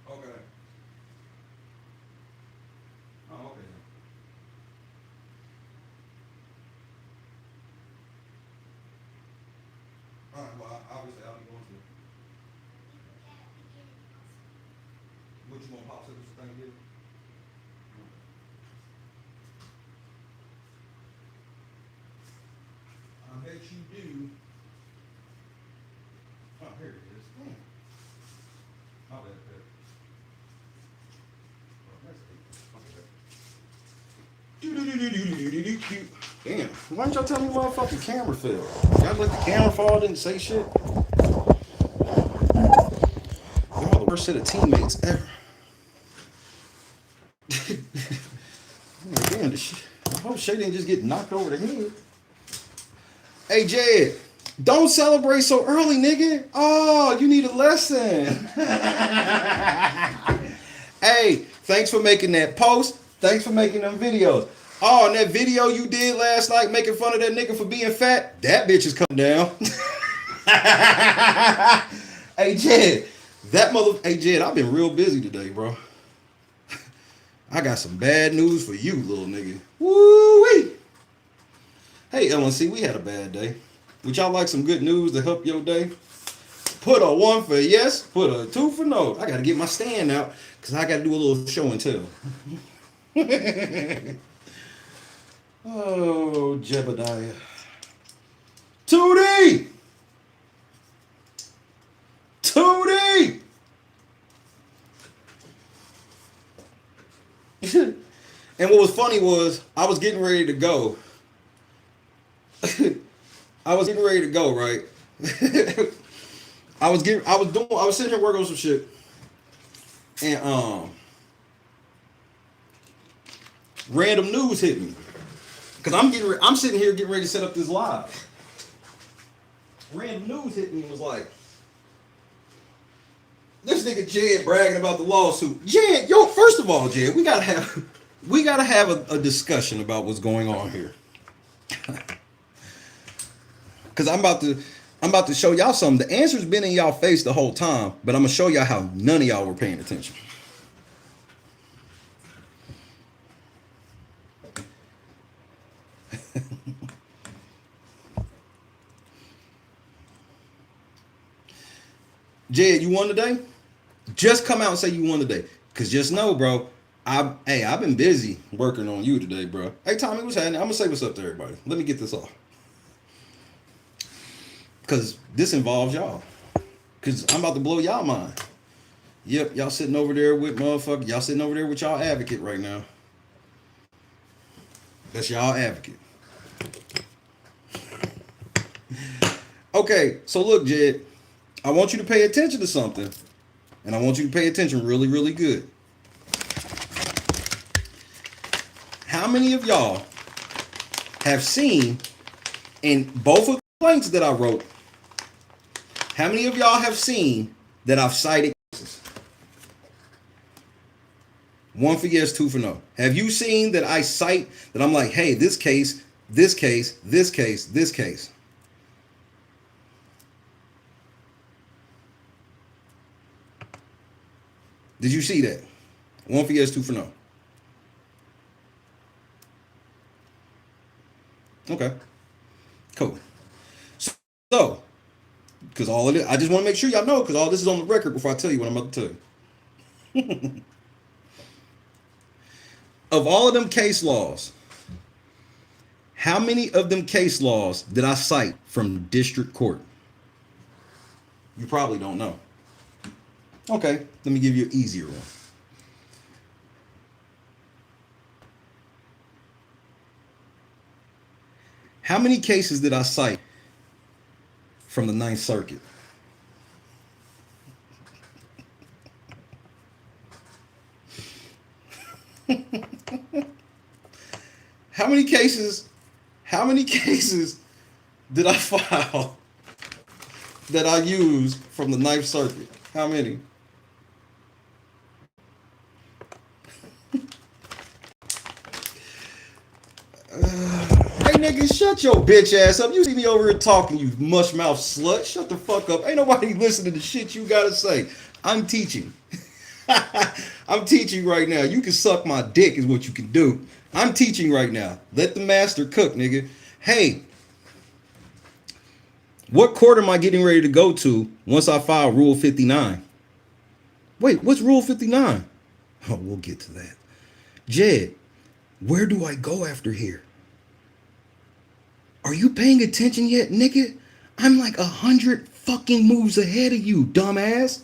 Okay. Oh, okay. All right. Well, obviously, I'll be going to. What you want, popsicles for Thanksgiving? I bet you do. Oh, here it is. Damn. My bad, Pep. Oh, that's eight. Damn. Why didn't y'all tell me motherfucking camera fell? Y'all let the camera fall, didn't say shit. Y'all the worst set of teammates ever. Damn, this shit. I hope Shay didn't just get knocked over the head. Hey, Jed, don't celebrate so early, nigga. Oh, you need a lesson. Hey, thanks for making that post. Thanks for making them videos. Oh, and that video you did last night making fun of that nigga for being fat, that bitch is coming down. Hey, Jed, Hey, Jed, I've been real busy today, bro. I got some bad news for you, little nigga. Woo-wee. Hey, LNC, we had a bad day. Would y'all like some good news to help your day? Put a 1 for yes, put a 2 for no. I got to get my stand out because I got to do a little show and tell. Oh, Jebediah. Tootie! Tootie! And what was funny was I was getting ready to go. I was getting ready to go, right? I was sitting here working on some shit. And random news hit me. Cause I'm sitting here getting ready to set up this live. Random news hit me and was like, this nigga Jed bragging about the lawsuit. Jed, yo, first of all, Jed, we gotta have a discussion about what's going on here. Cause I'm about to show y'all something. The answer's been in y'all face the whole time, but I'm gonna show y'all how none of y'all were paying attention. Jed, you won today? Just come out and say you won today. Cause just know, bro, I've been busy working on you today, bro. Hey Tommy, what's happening? I'm gonna say what's up to everybody. Let me get this off. Cause this involves y'all. Cause I'm about to blow y'all mind. Yep, y'all sitting over there with motherfucker. Y'all sitting over there with y'all advocate right now. That's y'all advocate. Okay, so look, Jed, I want you to pay attention to something. And I want you to pay attention really, really good. How many of y'all have seen in both of the complaints that I wrote, how many of y'all have seen that I've cited cases? 1 for yes, 2 for no. Have you seen that I cite that I'm like, hey, this case, this case, this case, this case? Did you see that? 1 for yes, 2 for no. Okay, cool. So, because all of it, I just want to make sure y'all know, because all this is on the record before I tell you what I'm about to tell you. Of all of them case laws, how many of them case laws did I cite from district court? You probably don't know. Okay, let me give you an easier one. How many cases did I cite from the Ninth Circuit? How many cases? How many cases did I file that I used from the Ninth Circuit? How many? Hey nigga, shut your bitch ass up. You see me over here talking, you mush mouth slut. Shut the fuck up. Ain't nobody listening to shit you gotta say. I'm teaching. I'm teaching right now. You can suck my dick is what you can do. I'm teaching right now. Let the master cook, nigga. Hey, what court am I getting ready to go to once I file Rule 59? Wait, what's Rule 59? Oh, we'll get to that. Jed, where do I go after here? Are you paying attention yet, nigga? I'm like 100 fucking moves ahead of you, dumbass.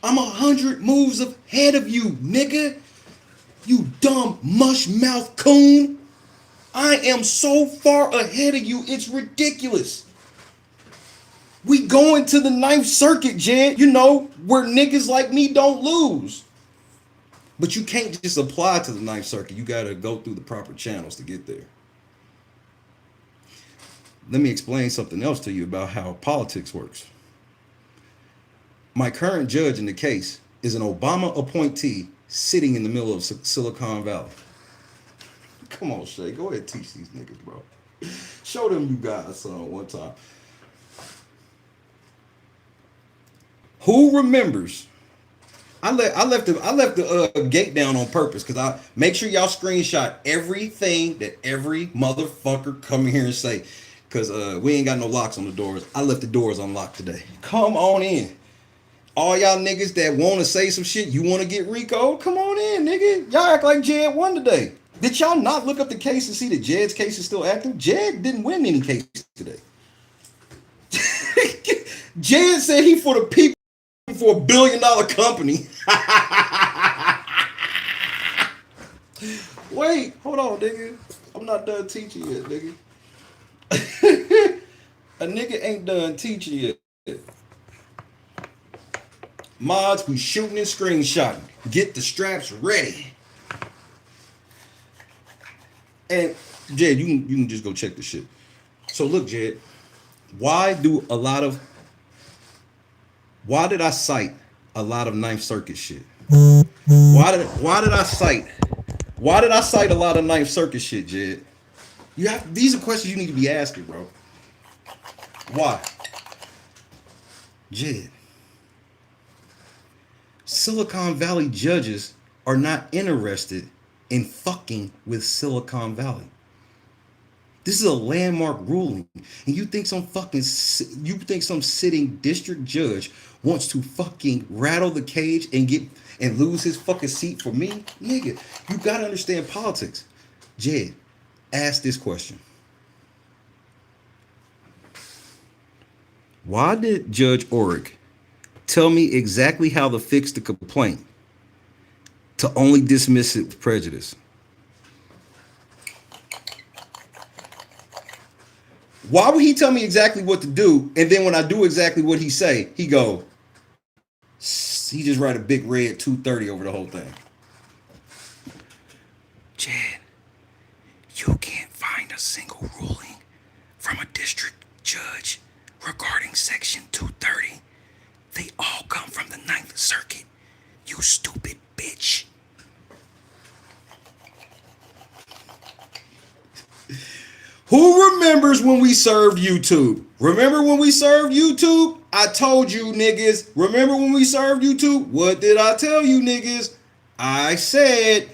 I'm 100 moves ahead of you, nigga. You dumb mush mouth coon. I am so far ahead of you, it's ridiculous. We going to the Ninth Circuit, Jed, you know, where niggas like me don't lose. But you can't just apply to the Ninth Circuit. You got to go through the proper channels to get there. Let me explain something else to you about how politics works. My current judge in the case is an Obama appointee sitting in the middle of Silicon Valley. Come on, Shay, go ahead and teach these niggas, bro. Show them you got a son one time. Who remembers? I left the gate down on purpose because I make sure y'all screenshot everything that every motherfucker come here and say, because we ain't got no locks on the doors. I left the doors unlocked today. Come on in. All y'all niggas that want to say some shit, you want to get R.I.C.O, come on in, nigga. Y'all act like Jed won today. Did y'all not look up the case and see that Jed's case is still active? Jed didn't win any cases today. Jed said he for the people for $1 billion company. Wait, hold on, nigga. I'm not done teaching yet, nigga. A nigga ain't done teaching yet. Mods, we shooting and screenshotting. Get the straps ready. And Jed, you can just go check the shit. So look, Jed, why did I cite a lot of Ninth Circuit shit? Why did I cite a lot of Ninth Circuit shit, Jed? These are questions you need to be asking, bro. Why? Jed, Silicon Valley judges are not interested in fucking with Silicon Valley. This is a landmark ruling, and you think some sitting district judge wants to fucking rattle the cage and lose his fucking seat for me? Nigga, you gotta understand politics. Jed, ask this question. Why did Judge R.I.C.O tell me exactly how to fix the complaint to only dismiss it with prejudice? Why would he tell me exactly what to do, and then when I do exactly what he say, he just write a big red 230 over the whole thing? Jed, you can't find a single ruling from a district judge regarding Section 230. They all come from the Ninth Circuit. You stupid bitch. Who remembers when we served YouTube? Remember when we served YouTube? I told you niggas. Remember when we served YouTube? What did I tell you niggas? I said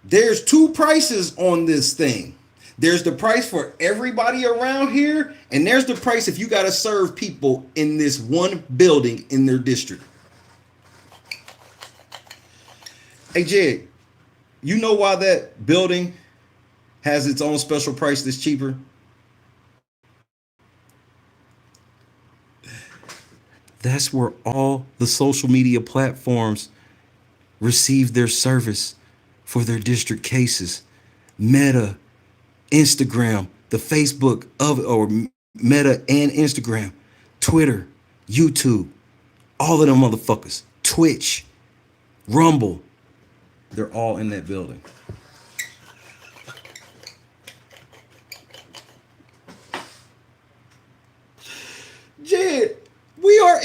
there's two prices on this thing. There's the price for everybody around here, and there's the price if you got to serve people in this one building in their district. Hey, Jed, you know why that building has its own special price that's cheaper? That's where all the social media platforms receive their service for their district cases. Meta, Instagram, the Facebook or Meta and Instagram, Twitter, YouTube, all of them motherfuckers, Twitch, Rumble, they're all in that building.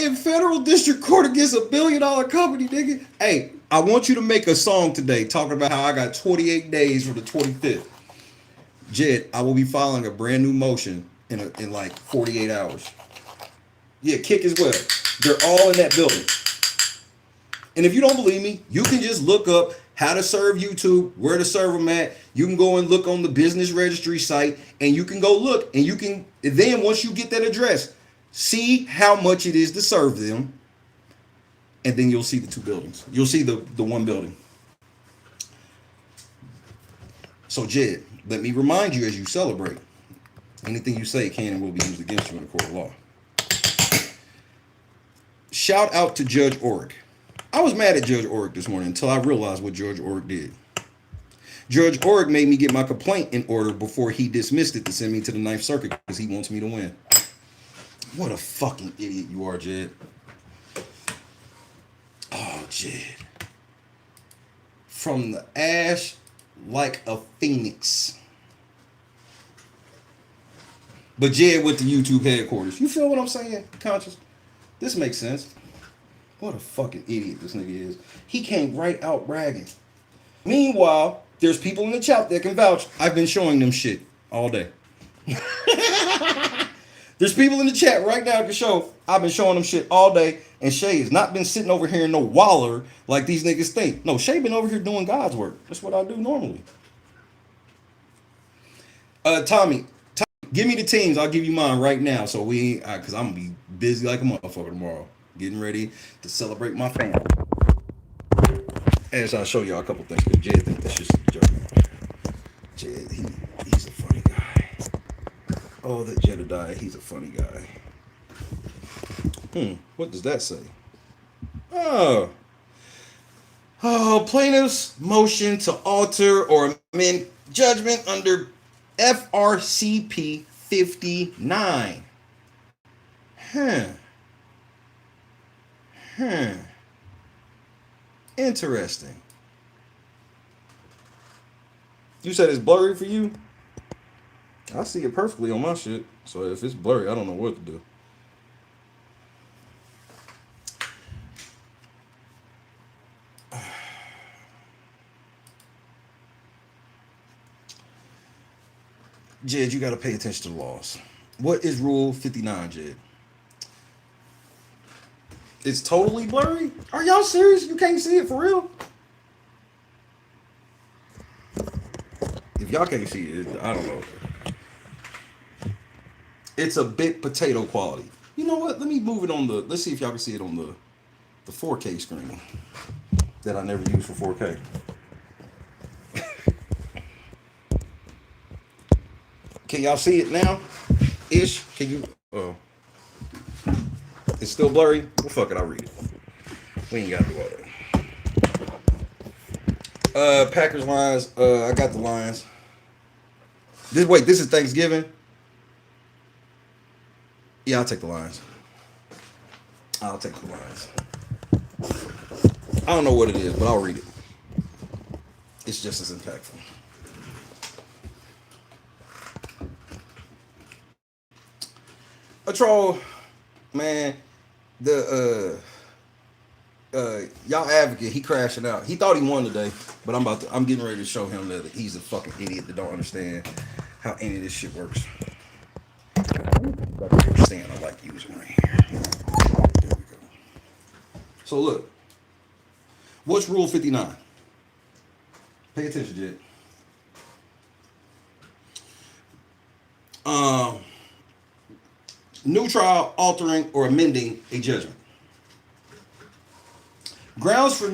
in federal district court against a $1 billion company, nigga. Hey, I want you to make a song today talking about how I got 28 days for the 25th. Jed, I will be filing a brand new motion in like 48 hours. Yeah, Kick as well. They're all in that building. And if you don't believe me, you can just look up how to serve YouTube, where to serve them at. You can go and look on the business registry site, and you can go look, and you can then once you get that address, see how much it is to serve them, and then you'll see the two buildings. You'll see the one building. So Jed, let me remind you as you celebrate, anything you say can and will be used against you in the court of law. Shout out to Judge Orrick. I was mad at Judge Orrick this morning until I realized what Judge Orrick did. Judge Orrick made me get my complaint in order before he dismissed it to send me to the Ninth Circuit because he wants me to win. What a fucking idiot you are, Jed. Oh, Jed. From the ash like a phoenix. But Jed went to YouTube headquarters. You feel what I'm saying, Conscious? This makes sense. What a fucking idiot this nigga is. He came right out bragging. Meanwhile, there's people in the chat that can vouch. I've been showing them shit all day. There's people in the chat right now that can show I've been showing them shit all day. And Shay has not been sitting over here in no waller like these niggas think. No, Shay been over here doing God's work. That's what I do normally. Tommy, give me the teams. I'll give you mine right now. So because I'm going to be busy like a motherfucker tomorrow. Getting ready to celebrate my family. As I'll show y'all a couple things. Because Jed thinks this shit's a joke. Jed, he's a funny guy. Oh, that Jedediah, he's a funny guy. What does that say? Oh, plaintiff's motion to alter or amend judgment under FRCP 59. Interesting. You said it's blurry for you? I see it perfectly on my shit. So if it's blurry, I don't know what to do. Jed, you got to pay attention to the laws. What is Rule 59, Jed? It's totally blurry? Are y'all serious? You can't see it for real? If y'all can't see it, I don't know. It's a bit potato quality. You know what? Let me move it on let's see if y'all can see it on the 4K screen that I never use for 4K. Can y'all see it now? Ish? Can you? Oh. It's still blurry? Well, fuck it. I'll read it. We ain't got to do all that. Packers Lions. I got the Lions. This is Thanksgiving? Yeah, I'll take the Lions. I'll take the Lions. I don't know what it is, but I'll read it. It's just as impactful. A troll, man. Y'all advocate, he crashing out. He thought he won today, but I'm getting ready to show him that he's a fucking idiot that don't understand how any of this shit works. Understand, I like using right here. There we go. So look, what's Rule 59? Pay attention, Jed. New trial, altering or amending a judgment. Grounds for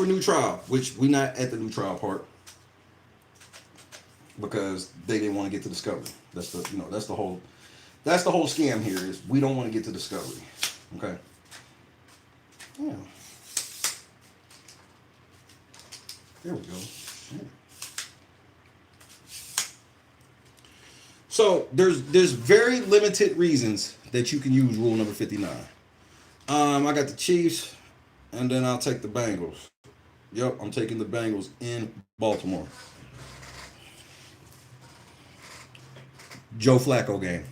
new trial, which we not at the new trial part because they didn't want to get to discovery. That's the whole scam here is we don't want to get to discovery. Okay. Yeah. There we go. Yeah. So there's very limited reasons that you can use rule number 59. I got the Chiefs, and then I'll take the Bengals. Yep, I'm taking the Bengals in Baltimore. Joe Flacco game.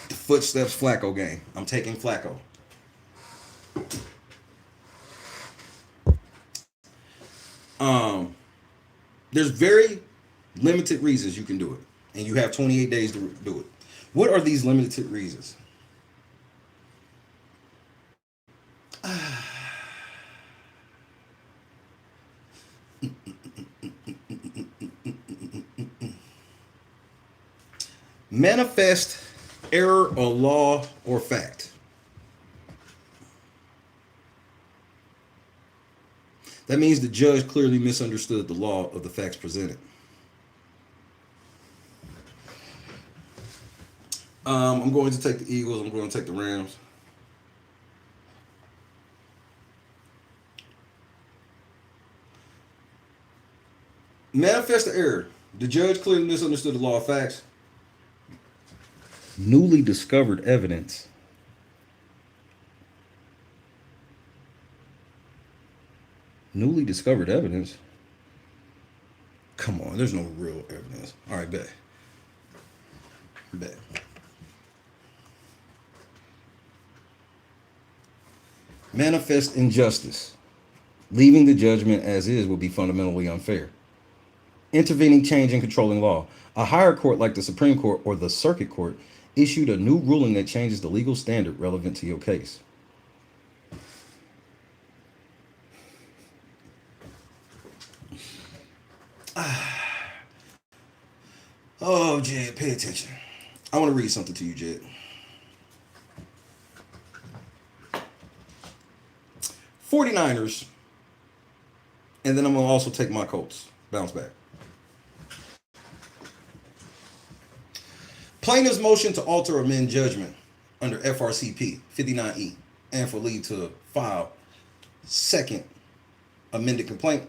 The Footsteps Flacco game. I'm taking Flacco. Um, there's very limited reasons you can do it, and you have 28 days to do it. What are these limited reasons? Manifest error or law or fact. That means the judge clearly misunderstood the law of the facts presented. I'm going to take the Eagles. I'm going to take the Rams. Manifest error. The judge clearly misunderstood the law of facts. Newly discovered evidence. Newly discovered evidence? Come on, there's no real evidence. All right, bet. Bet. Manifest injustice. Leaving the judgment as is would be fundamentally unfair. Intervening change in controlling law. A higher court like the Supreme Court or the Circuit Court issued a new ruling that changes the legal standard relevant to your case. Oh, Jed, pay attention. I want to read something to you, Jed. 49ers, and then I'm going to also take my Colts. Bounce back. Plaintiff's motion to alter or amend judgment under FRCP 59E and for leave to file second amended complaint.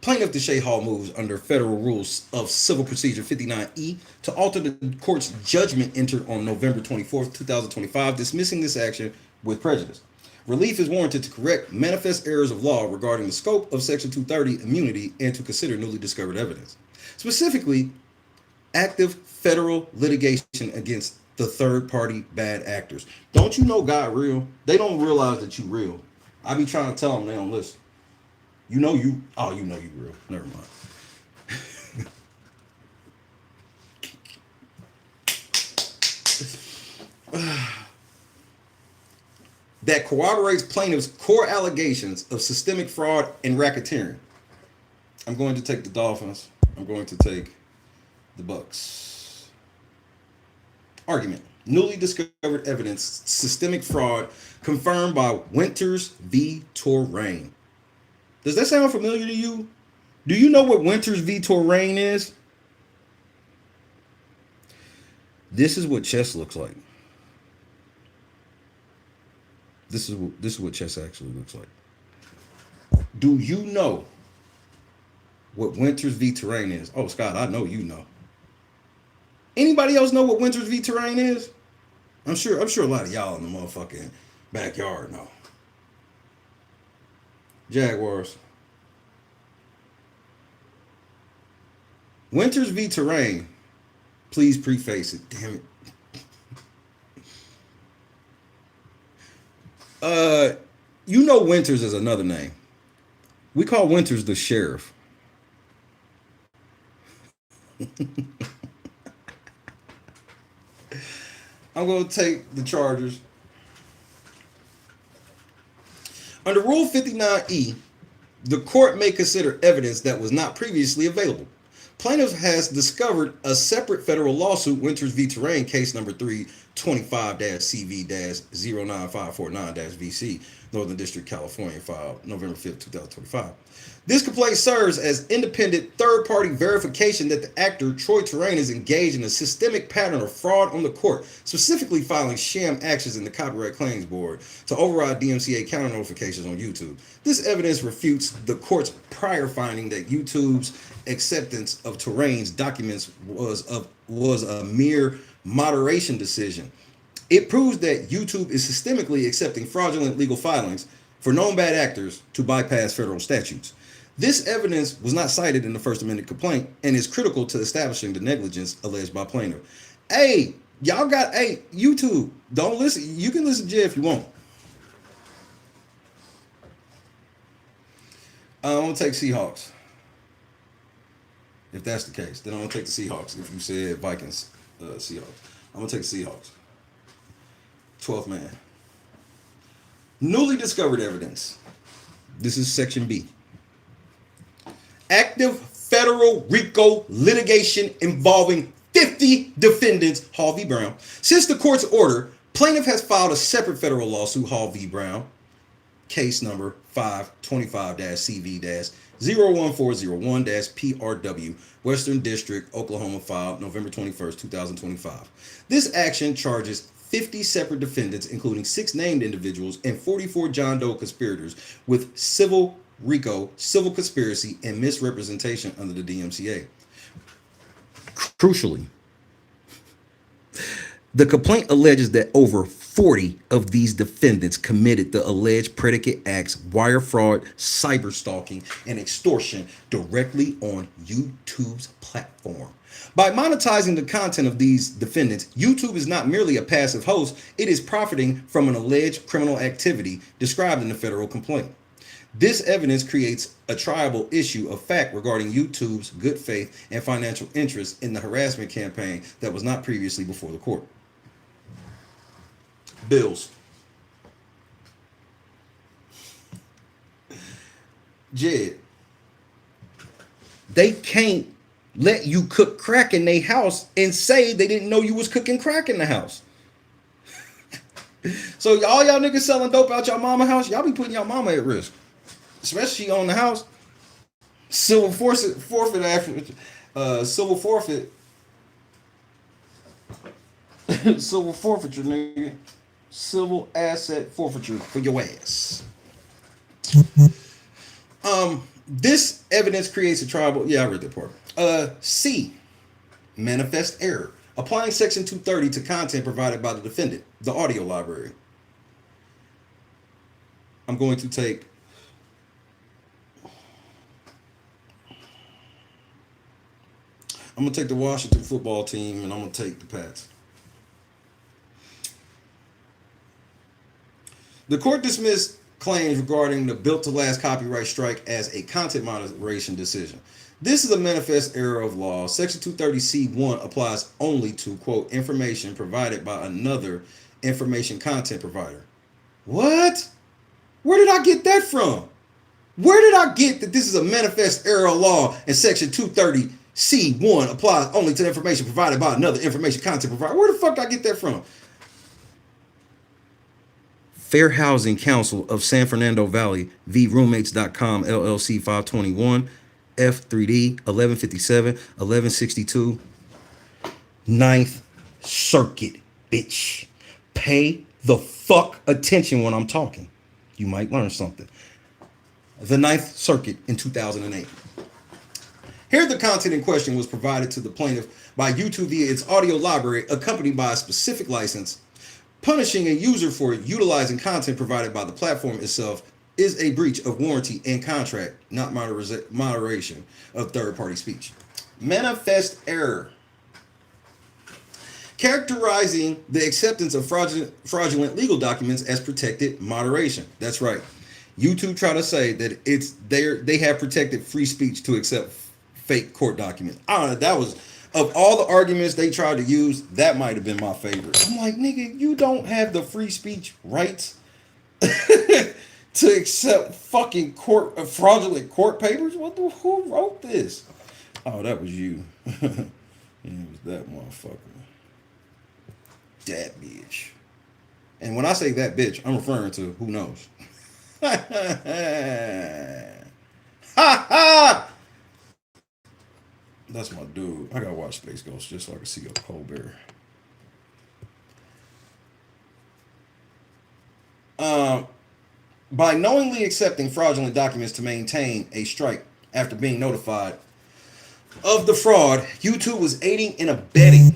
Plaintiff Shay moves under Federal Rules of Civil Procedure 59E to alter the court's judgment entered on November 24th, 2025, dismissing this action with prejudice. Relief is warranted to correct manifest errors of law regarding the scope of Section 230 immunity and to consider newly discovered evidence. Specifically, active federal litigation against the third-party bad actors. Don't you know God real? They don't realize that you real. I be trying to tell them, they don't listen. You know you real. Never mind. That corroborates plaintiff's core allegations of systemic fraud and racketeering. I'm going to take the Dolphins. I'm going to take the Bucks. Argument. Newly discovered evidence, systemic fraud, confirmed by Winters v. Torrain. Does that sound familiar to you? Do you know what Winters v. Torrain is? This is what chess looks like. This is what chess actually looks like. Do you know what Winters v. Terrain is? Oh, Scott, I know you know. Anybody else know what Winters v. Terrain is? I'm sure a lot of y'all in the motherfucking backyard know. Jaguars. Winters v. Terrain. Please preface it. Damn it. You know Winters is another name. We call Winters the sheriff. I'm going to take the Chargers. Under Rule 59E, the court may consider evidence that was not previously available. Plaintiff has discovered a separate federal lawsuit, Winters v. Terrain, case number 325-CV-09549-VC, Northern District, California, filed November 5th, 2025. This complaint serves as independent third-party verification that the actor, Troy Terrain, is engaged in a systemic pattern of fraud on the court, specifically filing sham actions in the Copyright Claims Board to override DMCA counter notifications on YouTube. This evidence refutes the court's prior finding that YouTube's acceptance of Terrain's documents was a mere moderation decision. It proves that YouTube is systemically accepting fraudulent legal filings for known bad actors to bypass federal statutes. This evidence was not cited in the First Amendment complaint and is critical to establishing the negligence alleged by plaintiff. Hey, y'all got, hey, YouTube. Don't listen. You can listen to Jay if you want. I'm gonna take Seahawks. If that's the case, then I'm gonna take the Seahawks. If you said Vikings, Seahawks, I'm gonna take the Seahawks. 12th man. Newly discovered evidence. This is section B. Active federal RICO litigation involving 50 defendants, Hall v. Brown. Since the court's order, plaintiff has filed a separate federal lawsuit, Hall v. Brown, case number 525-CV-01401-PRW, Western District, Oklahoma, filed November 21st, 2025. This action charges 50 separate defendants, including 6 named individuals and 44 John Doe conspirators, with civil RICO, civil conspiracy, and misrepresentation under the DMCA. Crucially, the complaint alleges that over 40 of these defendants committed the alleged predicate acts, wire fraud, cyber stalking, and extortion directly on YouTube's platform. By monetizing the content of these defendants, YouTube is not merely a passive host, it is profiting from an alleged criminal activity described in the federal complaint. This evidence creates a triable issue of fact regarding YouTube's good faith and financial interest in the harassment campaign that was not previously before the court. Bills. Jed, they can't let you cook crack in their house and say they didn't know you was cooking crack in the house. So all y'all niggas selling dope out y'all mama house, y'all be putting y'all mama at risk. Especially on the house. Civil forfeit after civil forfeit. Civil forfeiture, nigga. Civil asset forfeiture for your ass. This evidence creates a triable. Yeah, I read that part. C. Manifest error. Applying section 230 to content provided by the defendant, the audio library. I'm going to take the Washington football team, and I'm going to take the Pats. The court dismissed claims regarding the Built to Last copyright strike as a content moderation decision. This is a manifest error of law. Section 230C1 applies only to, quote, information provided by another information content provider. What? Where did I get that from? Where did I get that this is a manifest error of law and Section 230C1 applies only to information provided by another information content provider? Where the fuck did I get that from? Fair Housing Council of San Fernando Valley v. Roommates.com LLC 521 F3D 1157 1162 9th Circuit, bitch. Pay the fuck attention when I'm talking. You might learn something. The 9th Circuit in 2008. Here, the content in question was provided to the plaintiff by YouTube via its audio library, accompanied by a specific license. Punishing a user for utilizing content provided by the platform itself is a breach of warranty and contract, not moderation of third-party speech. Manifest error. Characterizing the acceptance of fraudulent legal documents as protected moderation. That's right. YouTube try to say that they have protected free speech to accept fake court documents. I don't know, that was, of all the arguments they tried to use, that might have been my favorite. I'm like, nigga, you don't have the free speech rights to accept fucking fraudulent court papers? Who wrote this? Oh, that was you. It was that motherfucker. That bitch. And when I say that bitch, I'm referring to who knows. Ha ha! That's my dude. I gotta watch Space Ghost just so I can see a Colbert. By knowingly accepting fraudulent documents to maintain a strike after being notified of the fraud, YouTube was aiding and abetting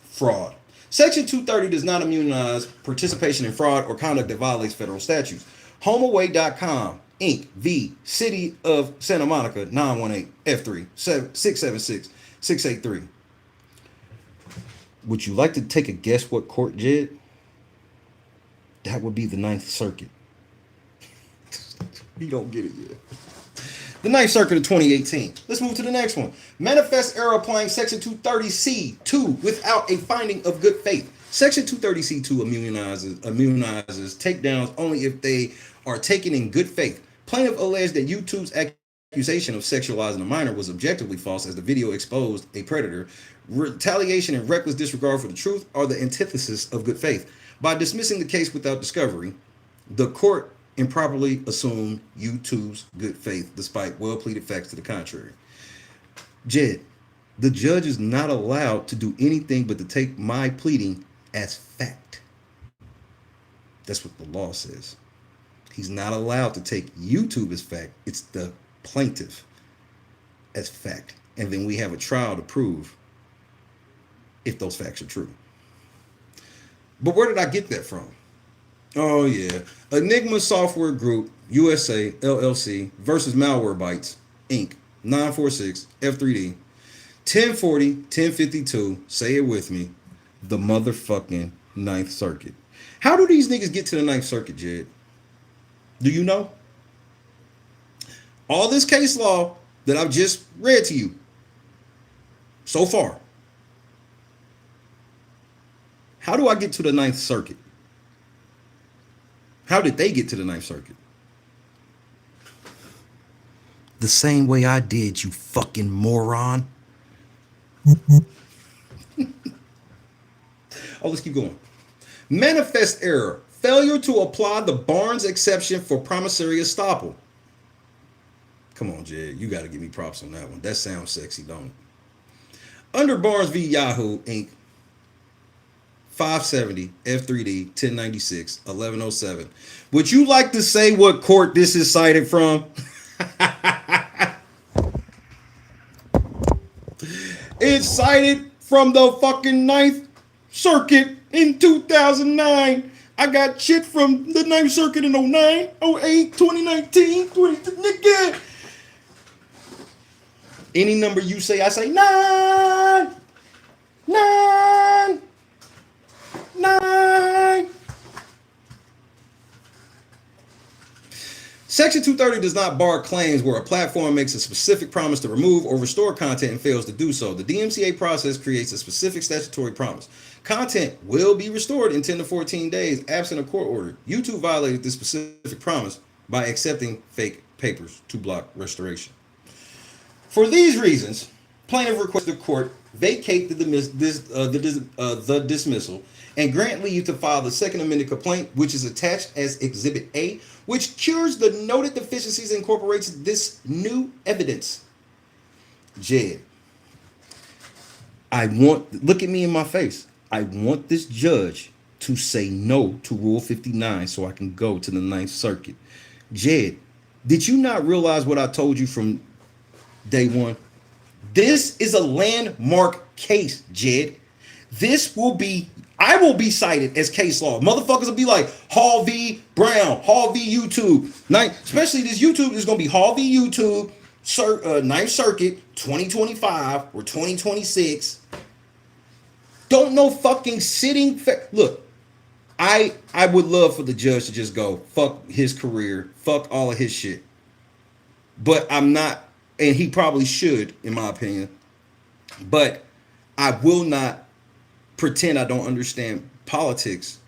fraud. Section 230 does not immunize participation in fraud or conduct that violates federal statutes. HomeAway.com, Inc. v. City of Santa Monica, 918 F3 676 683. Would you like to take a guess what court did? That would be the Ninth Circuit. You don't get it yet. The Ninth Circuit of 2018. Let's move to the next one. Manifest error applying Section 230C2 without a finding of good faith. Section 230C2 immunizes takedowns only if they are taken in good faith. Plaintiff alleged that YouTube's accusation of sexualizing a minor was objectively false as the video exposed a predator. Retaliation and reckless disregard for the truth are the antithesis of good faith. By dismissing the case without discovery, the court improperly assumed YouTube's good faith despite well-pleaded facts to the contrary. Jed, the judge is not allowed to do anything but to take my pleading as fact. That's what the law says. He's not allowed to take YouTube as fact. It's the plaintiff as fact. And then we have a trial to prove if those facts are true. But where did I get that from? Oh, yeah. Enigma Software Group, USA, LLC versus Malwarebytes, Inc., 946 F3D, 1040, 1052, say it with me, the motherfucking Ninth Circuit. How do these niggas get to the Ninth Circuit, Jed? Do you know? All this case law that I've just read to you so far. How do I get to the Ninth Circuit? How did they get to the Ninth Circuit? The same way I did, you fucking moron. Oh, let's keep going. Manifest error. Failure to apply the Barnes exception for promissory estoppel. Come on, Jed. You got to give me props on that one. That sounds sexy, don't it? Under Barnes v. Yahoo, Inc., 570 F3D 1096 1107. Would you like to say what court this is cited from? It's cited from the fucking Ninth Circuit in 2009. I got shit from the Ninth Circuit in 09, 08, 2019, 20, nigga. Any number you say, I say 9. 9. 9. Section 230 does not bar claims where a platform makes a specific promise to remove or restore content and fails to do so. The DMCA process creates a specific statutory promise. Content will be restored in 10 to 14 days absent a court order. YouTube violated this specific promise by accepting fake papers to block restoration. For these reasons, plaintiff requests the court vacate the dismissal and grant leave to file the second amended complaint, which is attached as Exhibit A, which cures the noted deficiencies and incorporates this new evidence. Jed, look at me in my face. I want this judge to say no to Rule 59 so I can go to the Ninth Circuit. Jed, did you not realize what I told you from day one? This is a landmark case, Jed. I will be cited as case law. Motherfuckers will be like Hall v. Brown, Hall v. YouTube. Especially this YouTube is going to be Hall v. YouTube, Ninth Circuit, 2025 or 2026. Don't no fucking sitting. Look, I would love for the judge to just go, fuck his career, fuck all of his shit. But I'm not, and he probably should, in my opinion. But I will not pretend I don't understand politics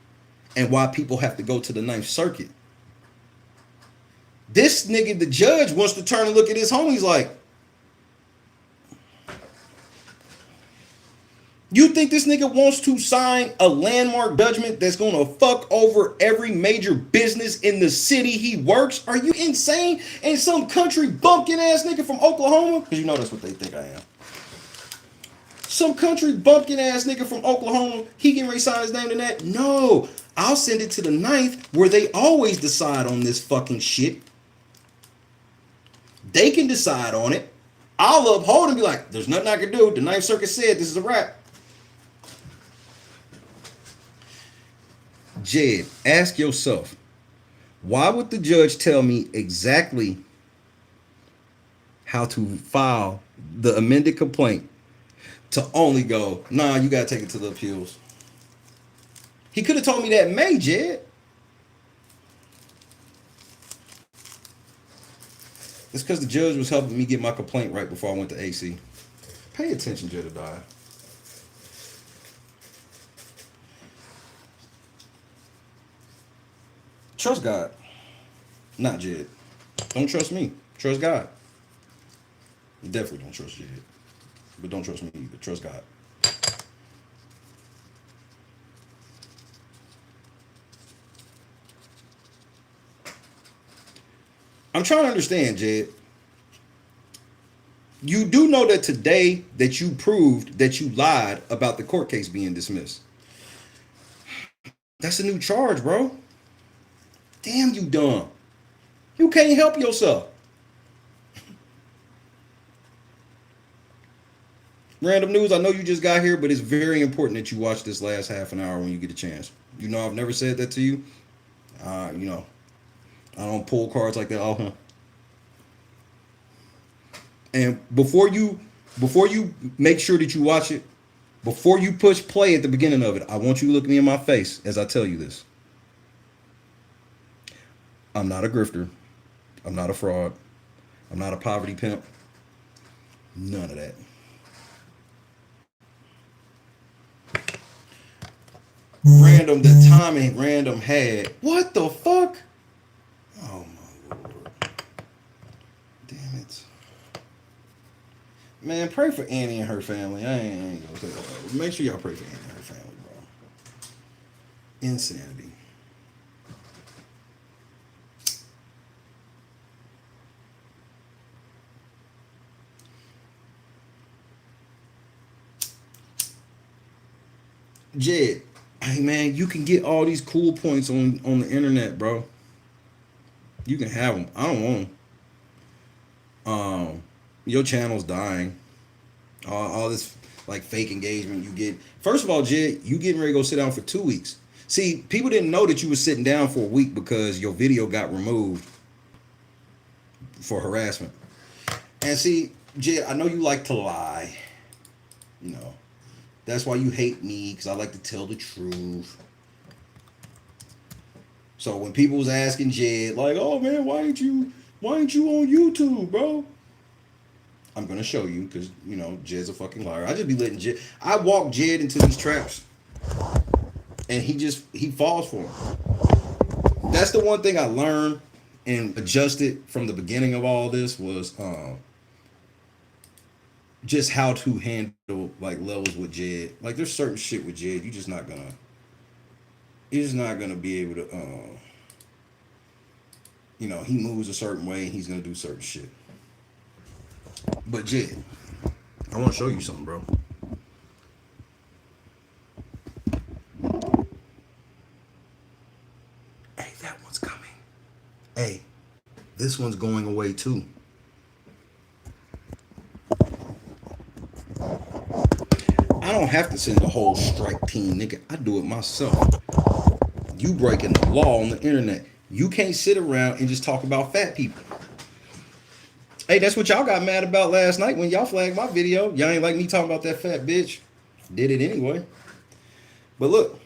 and why people have to go to the Ninth Circuit. This nigga, the judge, wants to turn and look at his homies like, you think this nigga wants to sign a landmark judgment that's gonna fuck over every major business in the city he works? Are you insane? And some country bumpkin ass nigga from Oklahoma, because you know that's what they think I am. Some country bumpkin ass nigga from Oklahoma, he can resign his name to that? No, I'll send it to the Ninth, where they always decide on this fucking shit. They can decide on it. I'll uphold and be like, there's nothing I can do. The Ninth Circuit said this is a wrap. Jed, ask yourself, why would the judge tell me exactly how to file the amended complaint to only go, nah, you gotta take it to the appeals. He could have told me that in May, Jed. It's because the judge was helping me get my complaint right before I went to AC. Pay attention, Jedediah. Trust God, not Jed. Don't trust me. Trust God. Definitely don't trust Jed. But don't trust me either. Trust God. I'm trying to understand, Jed. You do know that today that you proved that you lied about the court case being dismissed. That's a new charge, bro. Damn, you dumb. You can't help yourself. Random news, I know you just got here, but it's very important that you watch this last half an hour when you get a chance. You know, I've never said that to you. You know, I don't pull cards like that. Oh, and before you make sure that you watch it, before you push play at the beginning of it, I want you to look me in my face as I tell you this. I'm not a grifter. I'm not a fraud. I'm not a poverty pimp. None of that. Random, the timing random had. What the fuck? Oh my lord. Damn it. Man, pray for Annie and her family. I ain't gonna say that. Make sure y'all pray for Annie and her family, bro. Insanity. Jed, hey man, you can get all these cool points on the internet, bro. You can have them. I don't want them. Your channel's dying. All this like fake engagement you get. First of all, Jed, you getting ready to go sit down for 2 weeks. See, people didn't know that you were sitting down for a week because your video got removed for harassment. And see, Jed, I know you like to lie. You know, that's why you hate me because I like to tell the truth. So when people was asking Jed, like, "Oh man, why ain't you on YouTube, bro?" I'm gonna show you because you know Jed's a fucking liar. I just be letting Jed. I walk Jed into these traps, and he falls for them. That's the one thing I learned and adjusted from the beginning of all this was just how to handle like levels with Jed. Like there's certain shit with Jed you're just not gonna be able to. You know, he moves a certain way and he's gonna do certain shit. But Jed, I want to show you something, bro. Hey, that one's coming. Hey, this one's going away too. I don't have to send the whole strike team, nigga. I do it myself. You breaking the law on the internet. You can't sit around and just talk about fat people. Hey, that's what y'all got mad about last night when y'all flagged my video. Y'all ain't like me talking about that fat bitch. Did it anyway. But look,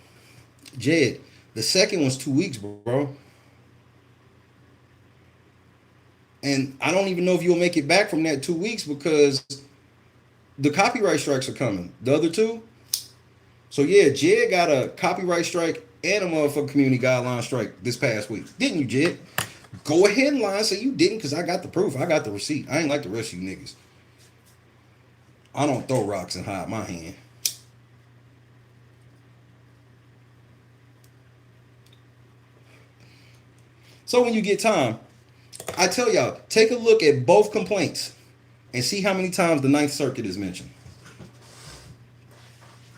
Jed, the second one's 2 weeks, bro. And I don't even know if you'll make it back from that 2 weeks because the copyright strikes are coming. The other two. So yeah, Jed got a copyright strike and a motherfucking community guideline strike this past week. Didn't you, Jed? Go ahead and lie and say you didn't because I got the proof. I got the receipt. I ain't like the rest of you niggas. I don't throw rocks and hide my hand. So when you get time, I tell y'all, take a look at both complaints and see how many times the Ninth Circuit is mentioned.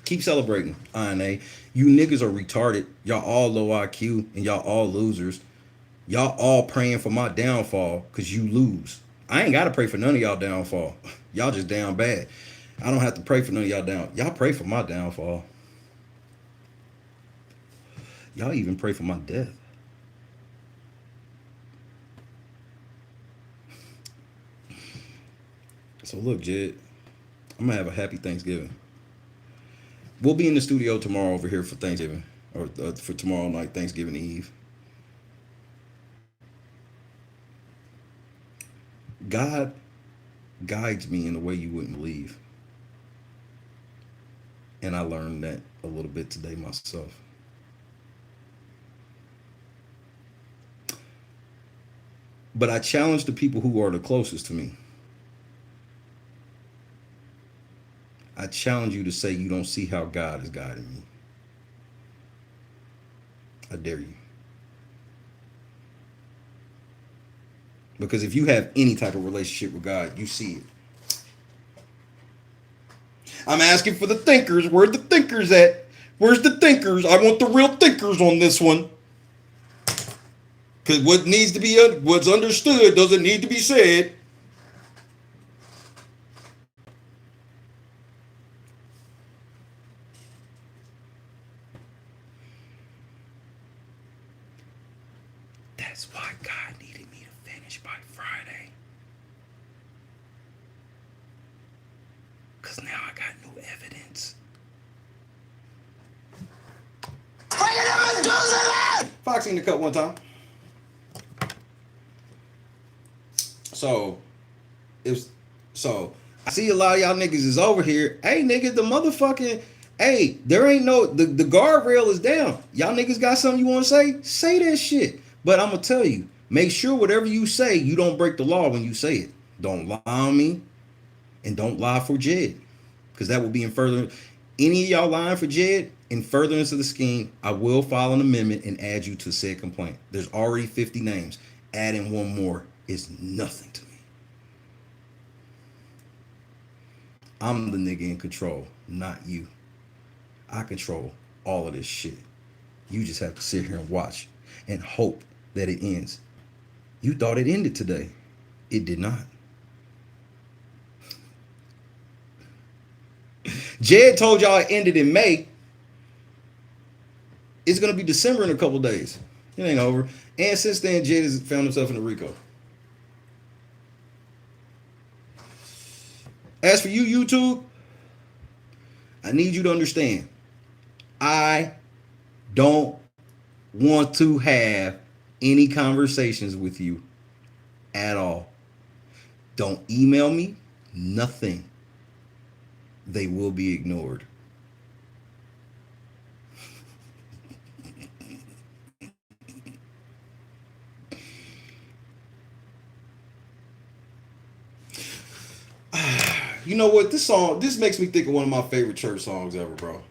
Keep celebrating, INA. You niggas are retarded. Y'all all low IQ and y'all all losers. Y'all all praying for my downfall because you lose. I ain't got to pray for none of y'all downfall. Y'all just down bad. I don't have to pray for none of y'all down. Y'all pray for my downfall. Y'all even pray for my death. So look, Jed, I'm going to have a happy Thanksgiving. We'll be in the studio tomorrow over here for Thanksgiving, or for tomorrow night, Thanksgiving Eve. God guides me in a way you wouldn't believe. And I learned that a little bit today myself. But I challenge the people who are the closest to me. I challenge you to say you don't see how God is guiding me. I dare you. Because if you have any type of relationship with God, you see it. I'm asking for the thinkers. Where are the thinkers at? Where's the thinkers? I want the real thinkers on this one. Because what needs to be, what's understood doesn't need to be said. That's why God needed me to finish by Friday. Because now I got new evidence. Foxy in the cut one time. So, I see a lot of y'all niggas is over here. Hey, nigga, the motherfucking, hey, there ain't no, the guardrail is down. Y'all niggas got something you want to say? Say that shit. But I'm going to tell you, make sure whatever you say, you don't break the law when you say it. Don't lie on me, and don't lie for Jed. Because that will be in further, any of y'all lying for Jed, in furtherance of the scheme, I will file an amendment and add you to said complaint. There's already 50 names. Adding one more is nothing to me. I'm the nigga in control, not you. I control all of this shit. You just have to sit here and watch and hope that it ends. You thought it ended today. It did not. Jed told y'all it ended in May. It's going to be December in a couple days. It ain't over. And since then, Jed has found himself in a R.I.C.O. As for you, YouTube, I need you to understand. I don't want to have any conversations with you at all. Don't email me. Nothing. They will be ignored. You know what? This makes me think of one of my favorite church songs ever, bro.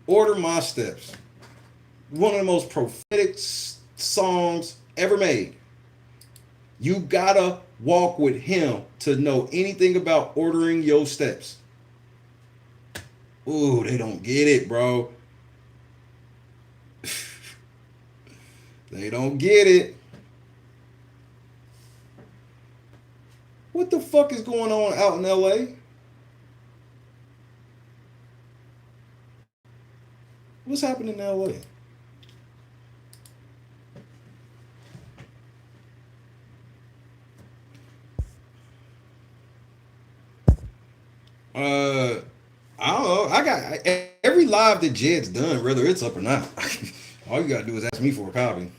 Order My Steps. One of the most prophetic songs ever made. You gotta walk with him to know anything about ordering your steps. Ooh, they don't get it, bro. They don't get it. What the fuck is going on out in LA? What's happening in LA? I don't know. I got every live that Jed's done, whether it's up or not. All you gotta do is ask me for a copy,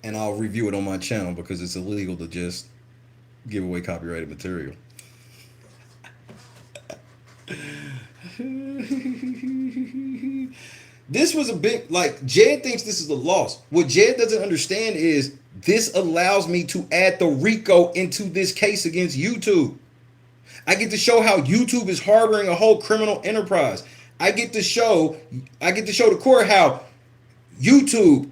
and I'll review it on my channel because it's illegal to just give away copyrighted material. This was a big, like, Jed thinks this is a loss. What Jed doesn't understand is this allows me to add the R.I.C.O into this case against YouTube. I get to show how YouTube is harboring a whole criminal enterprise. I get to show the court how YouTube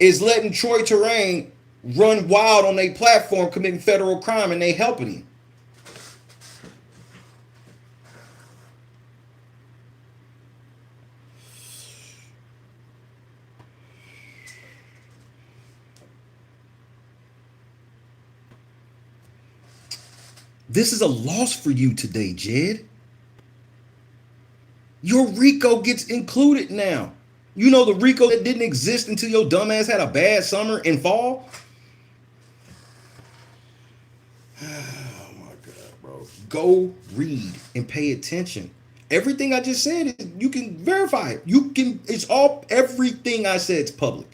is letting Troy Terrain run wild on their platform committing federal crime, and they helping him. This is a loss for you today, Jed. Your R.I.C.O gets included now. You know the R.I.C.O that didn't exist until your dumbass had a bad summer and fall? Oh my God, bro. Go read and pay attention. Everything I just said is you can verify it. You can. It's all everything I said is public.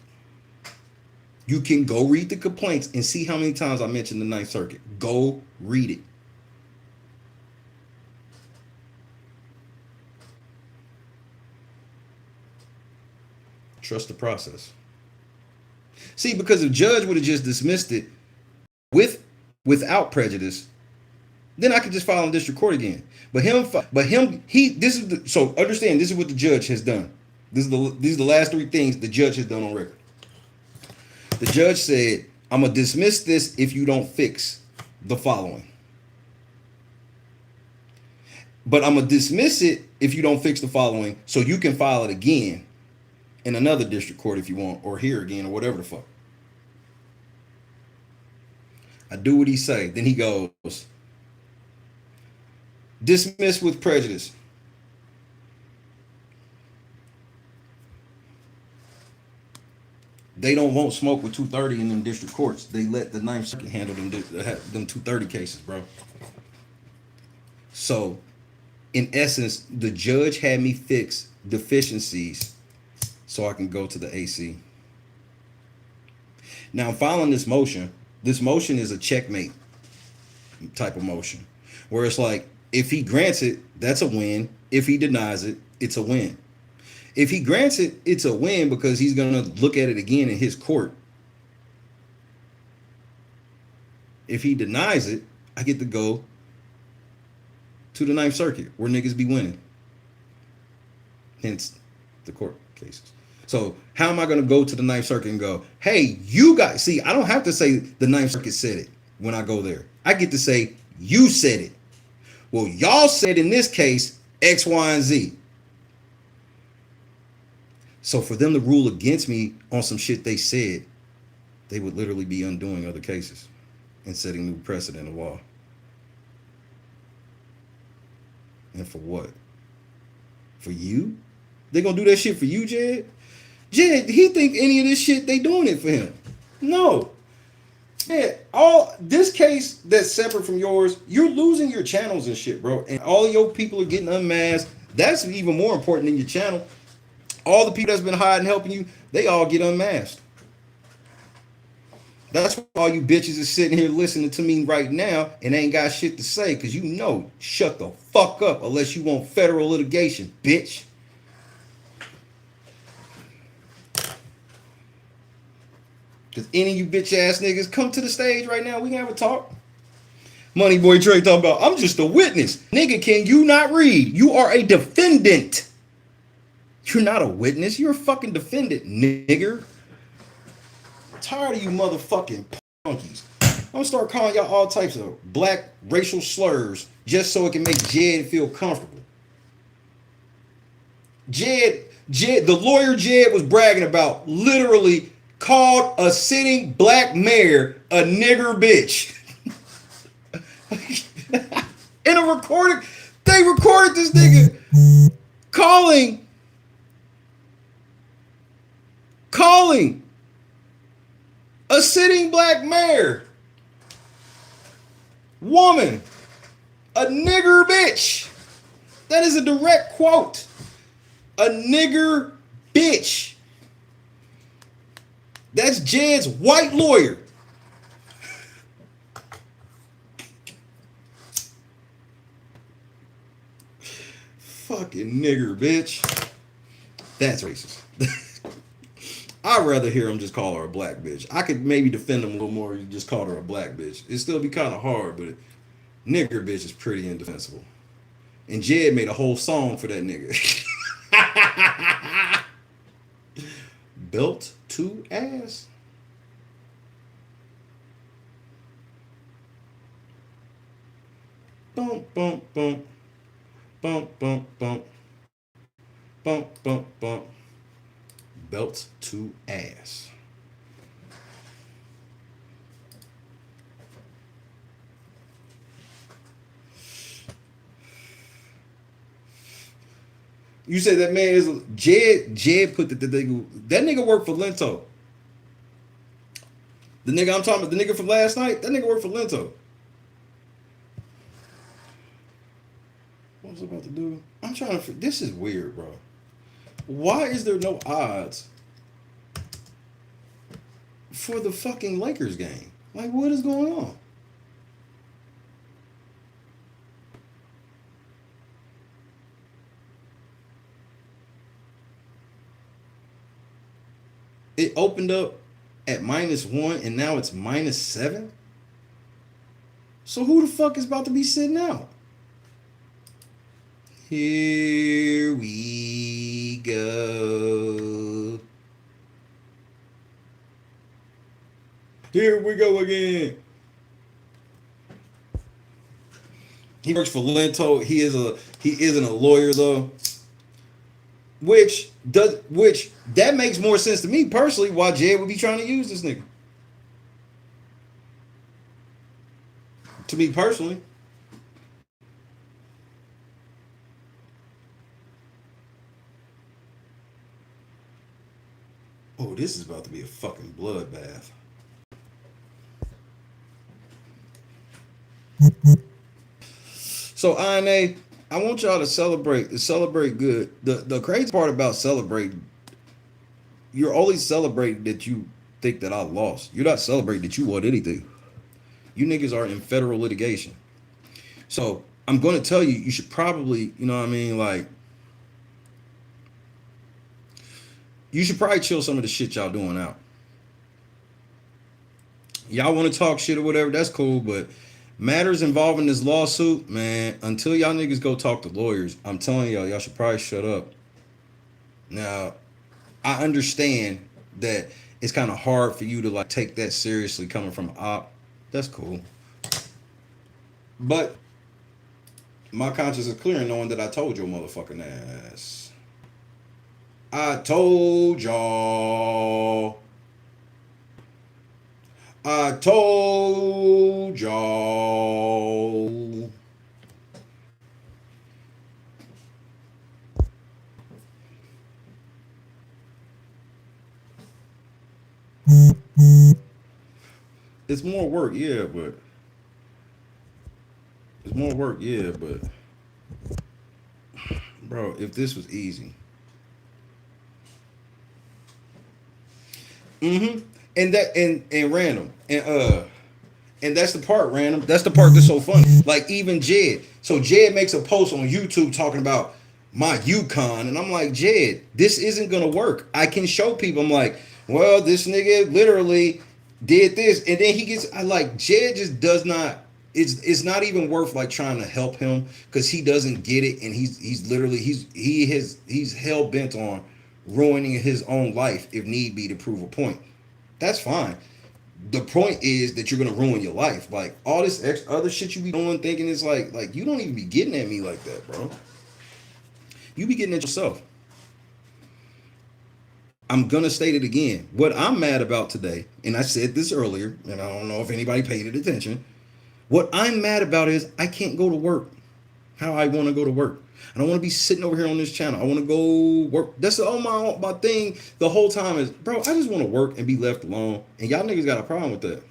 You can go read the complaints and see how many times I mentioned the Ninth Circuit. Go read it. Trust the process. See, because the judge would have just dismissed it with without prejudice, then I could just file in district court again. This is so understand. This is what the judge has done. These are the last three things the judge has done on record. The judge said, "I'm gonna dismiss this if you don't fix the following." But I'm gonna dismiss it if you don't fix the following, so you can file it again in another district court if you want, or here again, or whatever the fuck. I do what he say. Then he goes, dismiss with prejudice. They don't want smoke with 230 in them district courts. They let the Ninth Circuit handle them 230 cases, bro. So, in essence, the judge had me fix deficiencies so I can go to the AC. Now, I'm filing this motion. This motion is a checkmate type of motion, where it's like, if he grants it, that's a win. If he denies it, it's a win. If he grants it, it's a win because he's going to look at it again in his court. If he denies it, I get to go to the Ninth Circuit where niggas be winning. Hence the court cases. So how am I going to go to the Ninth Circuit and go, hey, you guys, see, I don't have to say the Ninth Circuit said it when I go there. I get to say, you said it. Well, y'all said in this case, X, Y, and Z. So for them to rule against me on some shit they said, they would literally be undoing other cases and setting new precedent of law. And for what? For you? They gonna do that shit for you, Jed? Jed, he think any of this shit, they doing it for him. No. Yeah, all this case that's separate from yours, you're losing your channels and shit, bro. And all of your people are getting unmasked. That's even more important than your channel. All the people that's been hiding helping you, they all get unmasked. That's why all you bitches is sitting here listening to me right now and ain't got shit to say, because you know, shut the fuck up unless you want federal litigation, bitch. Because any of you bitch ass niggas come to the stage right now, we can have a talk. Money Boy Trey talking about, I'm just a witness. Nigga, can you not read? You are a defendant. You're not a witness. You're a fucking defendant, nigger. I'm tired of you motherfucking punkies. I'm gonna start calling y'all all types of black racial slurs just so it can make Jed feel comfortable. Jed, the lawyer Jed was bragging about literally called a sitting black mayor a nigger bitch. In a recording, they recorded this nigga calling a sitting black mayor woman a nigger bitch. That is a direct quote. A nigger bitch. That's Jed's white lawyer. Fucking nigger bitch. That's racist. I'd rather hear him just call her a black bitch. I could maybe defend him a little more if you just called her a black bitch. It'd still be kind of hard, but nigger bitch is pretty indefensible. And Jed made a whole song for that nigga. Belt to ass. Bump, bump, bump. Bump, bump, bump. Bump, bump, bump. Belt to ass. You said that man is Jed put the nigga, that nigga worked for Lento. The nigga I'm talking about, the nigga from last night, that nigga worked for Lento. What was I about to do? I'm trying to. This is weird, bro. Why is there no odds for the fucking Lakers game? Like, what is going on? It opened up at -1 and now it's -7. So who the fuck is about to be sitting out? Here we go. Here we go again. He works for Lento. He isn't a lawyer though. Which that makes more sense to me personally why Jed would be trying to use this nigga. To me personally. Oh, this is about to be a fucking bloodbath. So INA, I want y'all to celebrate good. The crazy part about celebrating, you're only celebrating that you think that I lost. You're not celebrating that you won anything. You niggas are in federal litigation. So I'm going to tell you, you should probably, you know what I mean, like, you should probably chill some of the shit y'all doing out. Y'all want to talk shit or whatever, that's cool, but matters involving this lawsuit, man, until y'all niggas go talk to lawyers, I'm telling y'all should probably shut up. Now, I understand that it's kind of hard for you to like take that seriously coming from an op. That's cool. But my conscience is clear in knowing that I told your motherfucking ass. I told y'all. I told y'all. It's more work, yeah, but it's more work, yeah, but bro, if this was easy. Mm-hmm. And random. And that's the part random. That's the part that's so funny. Like even Jed. So Jed makes a post on YouTube talking about my Yukon, and I'm like, Jed, this isn't gonna work. I can show people. I'm like, well, this nigga literally did this, and then he gets. I like Jed just does not. It's not even worth like trying to help him because he doesn't get it, and he's literally he's hell bent on ruining his own life if need be to prove a point. That's fine. The point is that you're gonna ruin your life. Like all this other shit you be doing, thinking it's like you don't even be getting at me like that, bro. You be getting at yourself. I'm gonna state it again. What I'm mad about today, and I said this earlier, and I don't know if anybody paid it attention. What I'm mad about is I can't go to work how I want to go to work. I don't want to be sitting over here on this channel. I want to go work. That's all my thing the whole time is, bro, I just want to work and be left alone. And y'all niggas got a problem with that.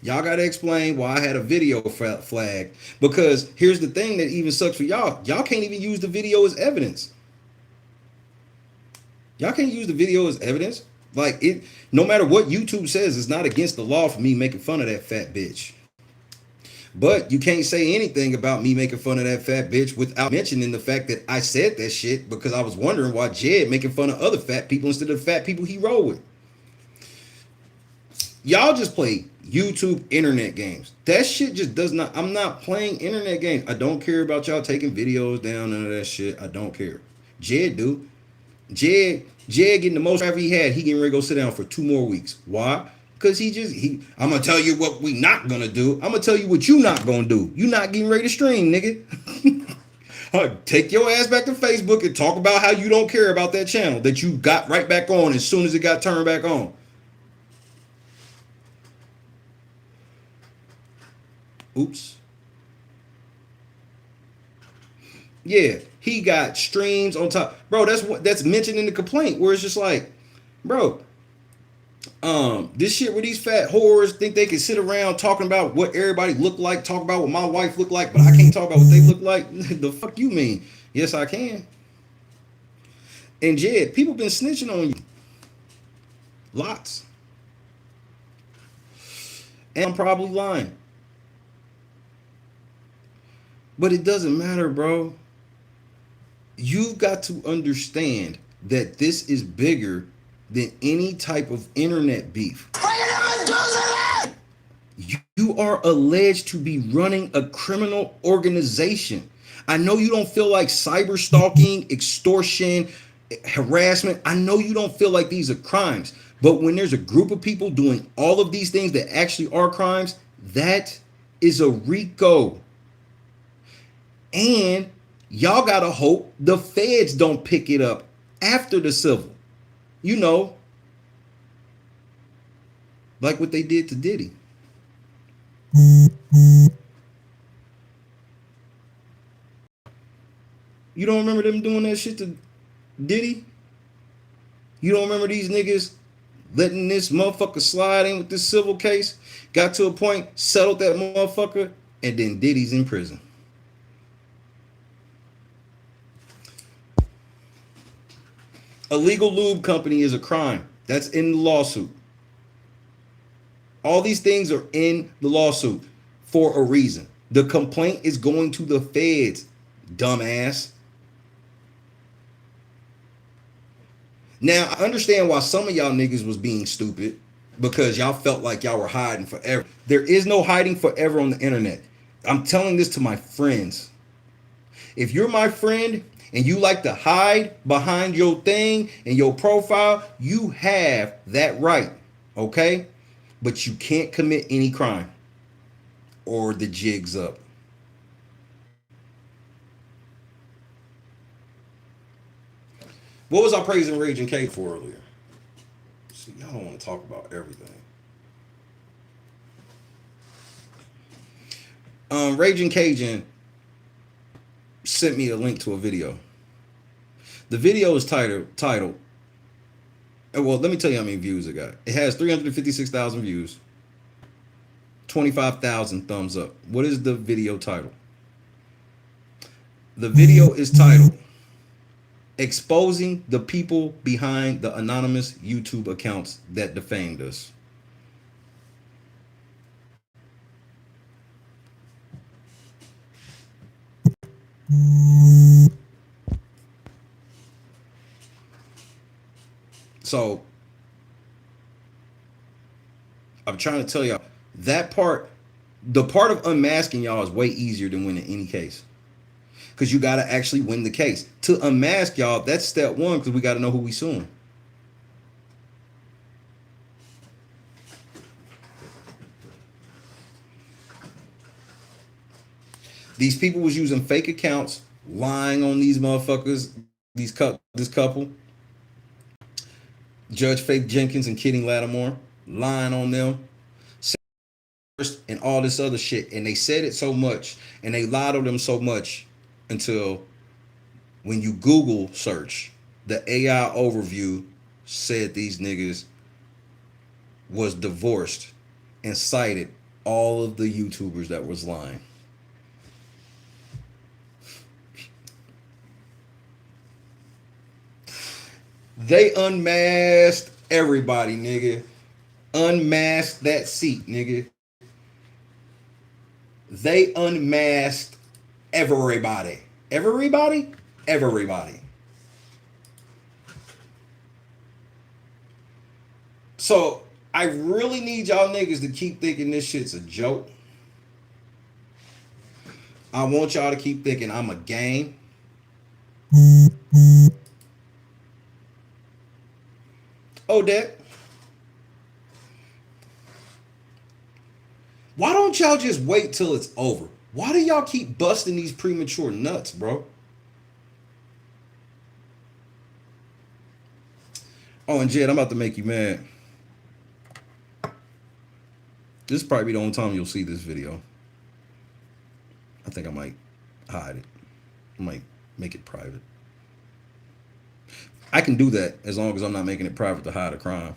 Y'all got to explain why I had a video flag. Because here's the thing that even sucks for y'all. Y'all can't even use the video as evidence. Y'all can't use the video as evidence. Like it, no matter what YouTube says, it's not against the law for me making fun of that fat bitch. But you can't say anything about me making fun of that fat bitch without mentioning the fact that I said that shit because I was wondering why Jed making fun of other fat people instead of the fat people he roll with. Y'all just play YouTube internet games. That shit just does not. I'm not playing internet games. I don't care about y'all taking videos down, none of that shit. I don't care. Jed do. Jed getting the most traffic he had. He getting ready to go sit down for 2 more weeks. Why? Because I'm gonna tell you what we not gonna do. I'm gonna tell you what you not gonna do. You not getting ready to stream, nigga. Take your ass back to Facebook and talk about how you don't care about that channel that you got right back on as soon as it got turned back on. Oops. Yeah, he got streams on top. Bro, that's mentioned in the complaint where it's just like, bro, This shit where these fat whores think they can sit around talking about what everybody look like, talk about what my wife look like, but I can't talk about what they look like. The fuck you mean? Yes, I can. And Jed, people been snitching on you. Lots. And I'm probably lying. But it doesn't matter, bro. You've got to understand that this is bigger than any type of internet beef. You are alleged to be running a criminal organization. I know you don't feel like cyber stalking, extortion, harassment. I know you don't feel like these are crimes. But when there's a group of people doing all of these things that actually are crimes, that is a RICO. And y'all gotta hope the feds don't pick it up after the civil. You know, like what they did to Diddy. You don't remember them doing that shit to Diddy? You don't remember these niggas letting this motherfucker slide in with this civil case? Got to a point, settled that motherfucker, and then Diddy's in prison. Illegal lube company is a crime. That's in the lawsuit. All these things are in the lawsuit for a reason. The complaint is going to the feds, dumbass. Now, I understand why some of y'all niggas was being stupid because y'all felt like y'all were hiding forever. There is no hiding forever on the internet. I'm telling this to my friends. If you're my friend and you like to hide behind your thing and your profile, you have that right, okay? But you can't commit any crime or the jig's up. What was I praising Rage and K for earlier? See, y'all don't want to talk about everything. Raging Cajun sent me a link to a video. The video is titled. Well, let me tell you how many views it got. It has 356,000 views, 25,000 thumbs up. What is the video title? The video is titled "Exposing the People Behind the Anonymous YouTube Accounts That Defamed Us." So I'm trying to tell y'all that part, the part of unmasking y'all is way easier than winning any case. Because you got to actually win the case. To unmask y'all, that's step one because we got to know who we suing. These people was using fake accounts, lying on these motherfuckers, this couple, Judge Faith Jenkins and Kitty Lattimore, lying on them, and all this other shit. And they said it so much, and they lied on them so much until when you Google search, the AI overview said these niggas was divorced and cited all of the YouTubers that was lying. They unmasked everybody, nigga. Unmasked that seat, nigga. They unmasked everybody. Everybody? Everybody. So I really need y'all niggas to keep thinking this shit's a joke. I want y'all to keep thinking I'm a game. Odette, why don't y'all just wait till it's over? Why do y'all keep busting these premature nuts, bro? Oh, and Jed, I'm about to make you mad. This is probably the only time you'll see this video. I think I might hide it. I might make it private. I can do that as long as I'm not making it private to hide a crime.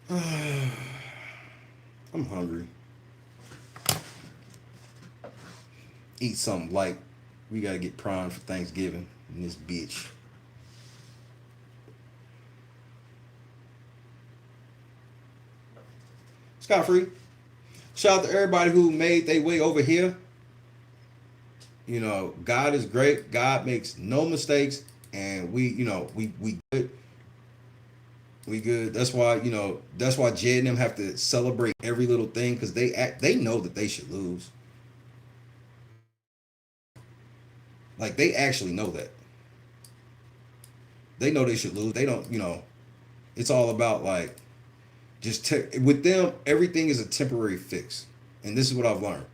I'm hungry. Eat something light. We gotta get primed for Thanksgiving in this bitch. Scot free. Shout out to everybody who made their way over here. You know, God is great. God makes no mistakes, and we good. We good. That's why that's why Jed and them have to celebrate every little thing because they know that they should lose. Like they actually know that. They know they should lose. They don't. It's all about like with them. Everything is a temporary fix, and this is what I've learned.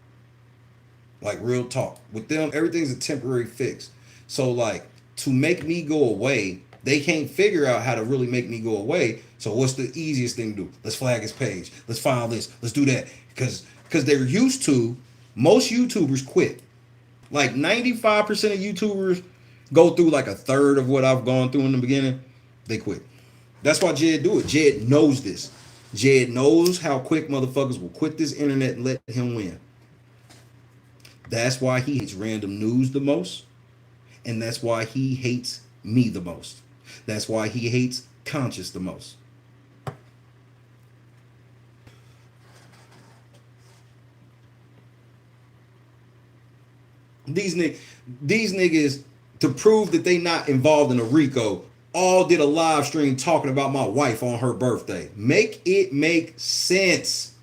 Like real talk with them, everything's a temporary fix. So like to make me go away, they can't figure out how to really make me go away. So what's the easiest thing to do? Let's flag his page. Let's file this. Let's do that because they're used to. Most YouTubers quit. Like 95% of YouTubers go through like a third of what I've gone through in the beginning. They quit. That's why Jed do it. Jed knows this. Jed knows how quick motherfuckers will quit this internet and let him win. That's why he hates random news the most. And that's why he hates me the most. That's why he hates conscious the most. These these niggas, to prove that they not involved in a RICO, all did a live stream talking about my wife on her birthday. Make it make sense.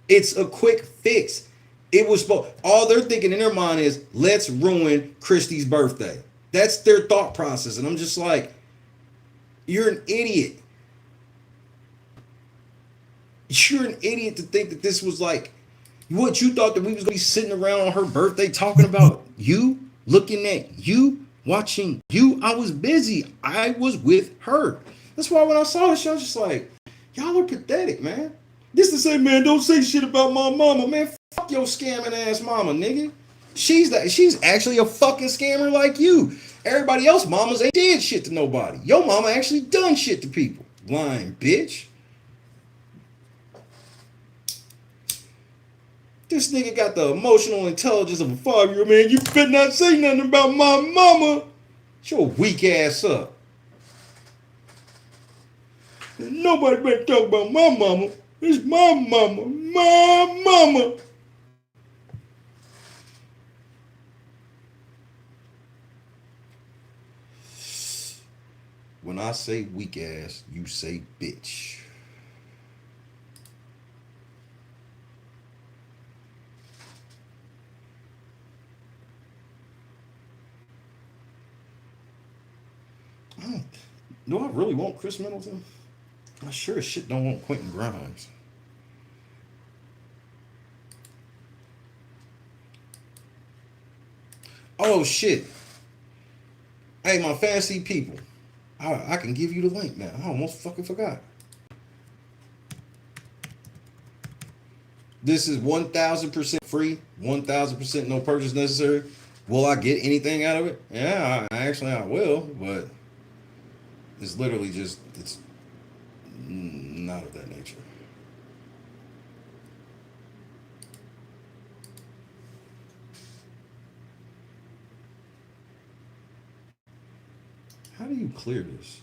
It's a quick fix. It was all they're thinking in their mind is let's ruin Christy's birthday. That's their thought process, and I'm just like, you're an idiot. You're an idiot to think that this was like what you thought that we was gonna be sitting around on her birthday talking about you, looking at you, watching you. I was busy. I was with her. That's why when I saw this, I was just like, y'all are pathetic, man. This to say, man, don't say shit about my mama, man. Fuck your scamming ass mama, nigga. She's actually a fucking scammer like you. Everybody else mamas ain't did shit to nobody. Your mama actually done shit to people. Lying bitch. This nigga got the emotional intelligence of a 5-year-old man. You better not say nothing about my mama. Shut your weak ass up. Nobody better talk about my mama. It's my mama. My mama. When I say weak ass, you say bitch. Do I really want Chris Middleton? I sure as shit don't want Quentin Grimes. Oh shit. Hey, my fancy people. I can give you the link now. I almost fucking forgot. This is 1000% free, 1000% no purchase necessary. Will I get anything out of it? Yeah, I will, but it's literally just, it's not of that nature. How do you clear this?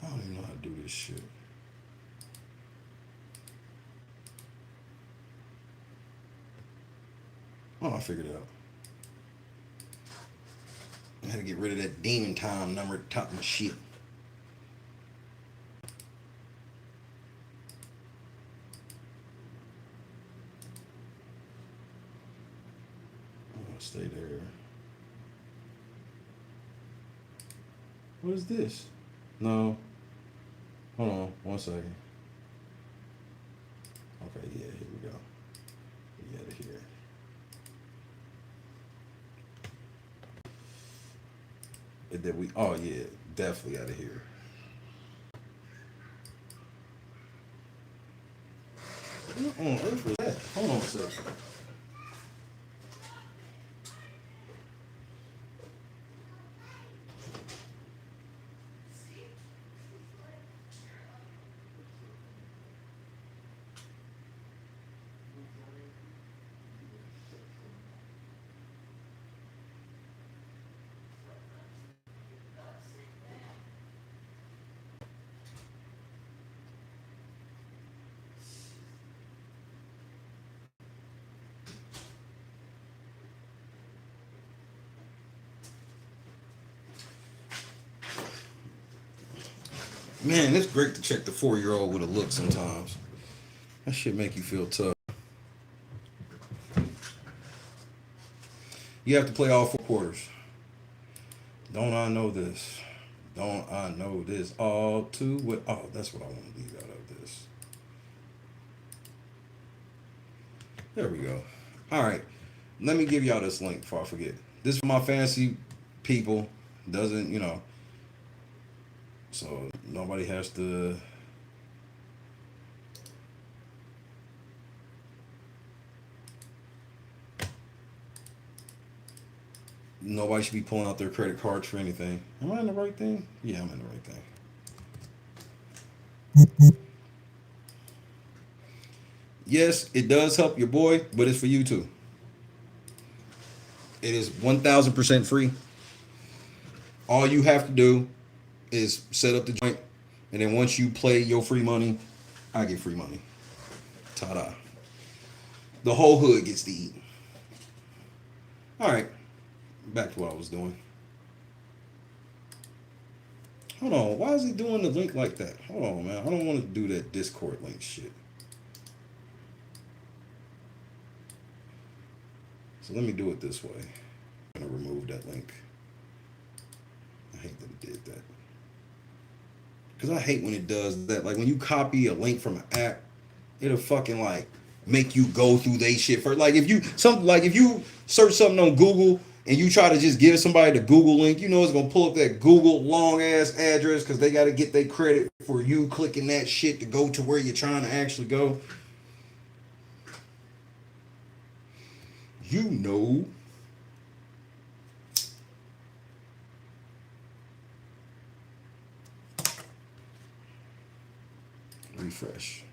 I don't even know how to do this shit. Oh, I figured it out. I had to get rid of that demon time number at the top of my shit. I'm gonna stay there. What is this? No. Hold on, 1 second. Okay, yeah, here we go. We out of here. And then oh yeah, definitely out of here. What on earth was that? Hold on a second. Man, it's great to check the 4-year-old with a look sometimes. That shit make you feel tough. You have to play all 4 quarters. Don't I know this? Don't I know this all too well? Oh, that's what I want to leave out of this. There we go. All right. Let me give y'all this link before I forget. This is for my fantasy people. Doesn't, so nobody has to. Nobody should be pulling out their credit cards for anything. Am I in the right thing? Yeah, I'm in the right thing. Yes, it does help your boy, but it's for you too. It is 1000% free. All you have to do is set up the joint, and then once you play your free money, I get free money. Ta-da. The whole hood gets to eat. All right, back to what I was doing. Hold on, why is he doing the link like that? Hold on, man. I don't want to do that Discord link shit. So let me do it this way. I'm gonna remove that link. I hate that it did that. Because I hate when it does that. Like when you copy a link from an app, it'll fucking like make you go through they shit first. Like if you search something on Google and you try to just give somebody the Google link, it's gonna pull up that Google long ass address because they gotta get their credit for you clicking that shit to go to where you're trying to actually go. You know. Refresh.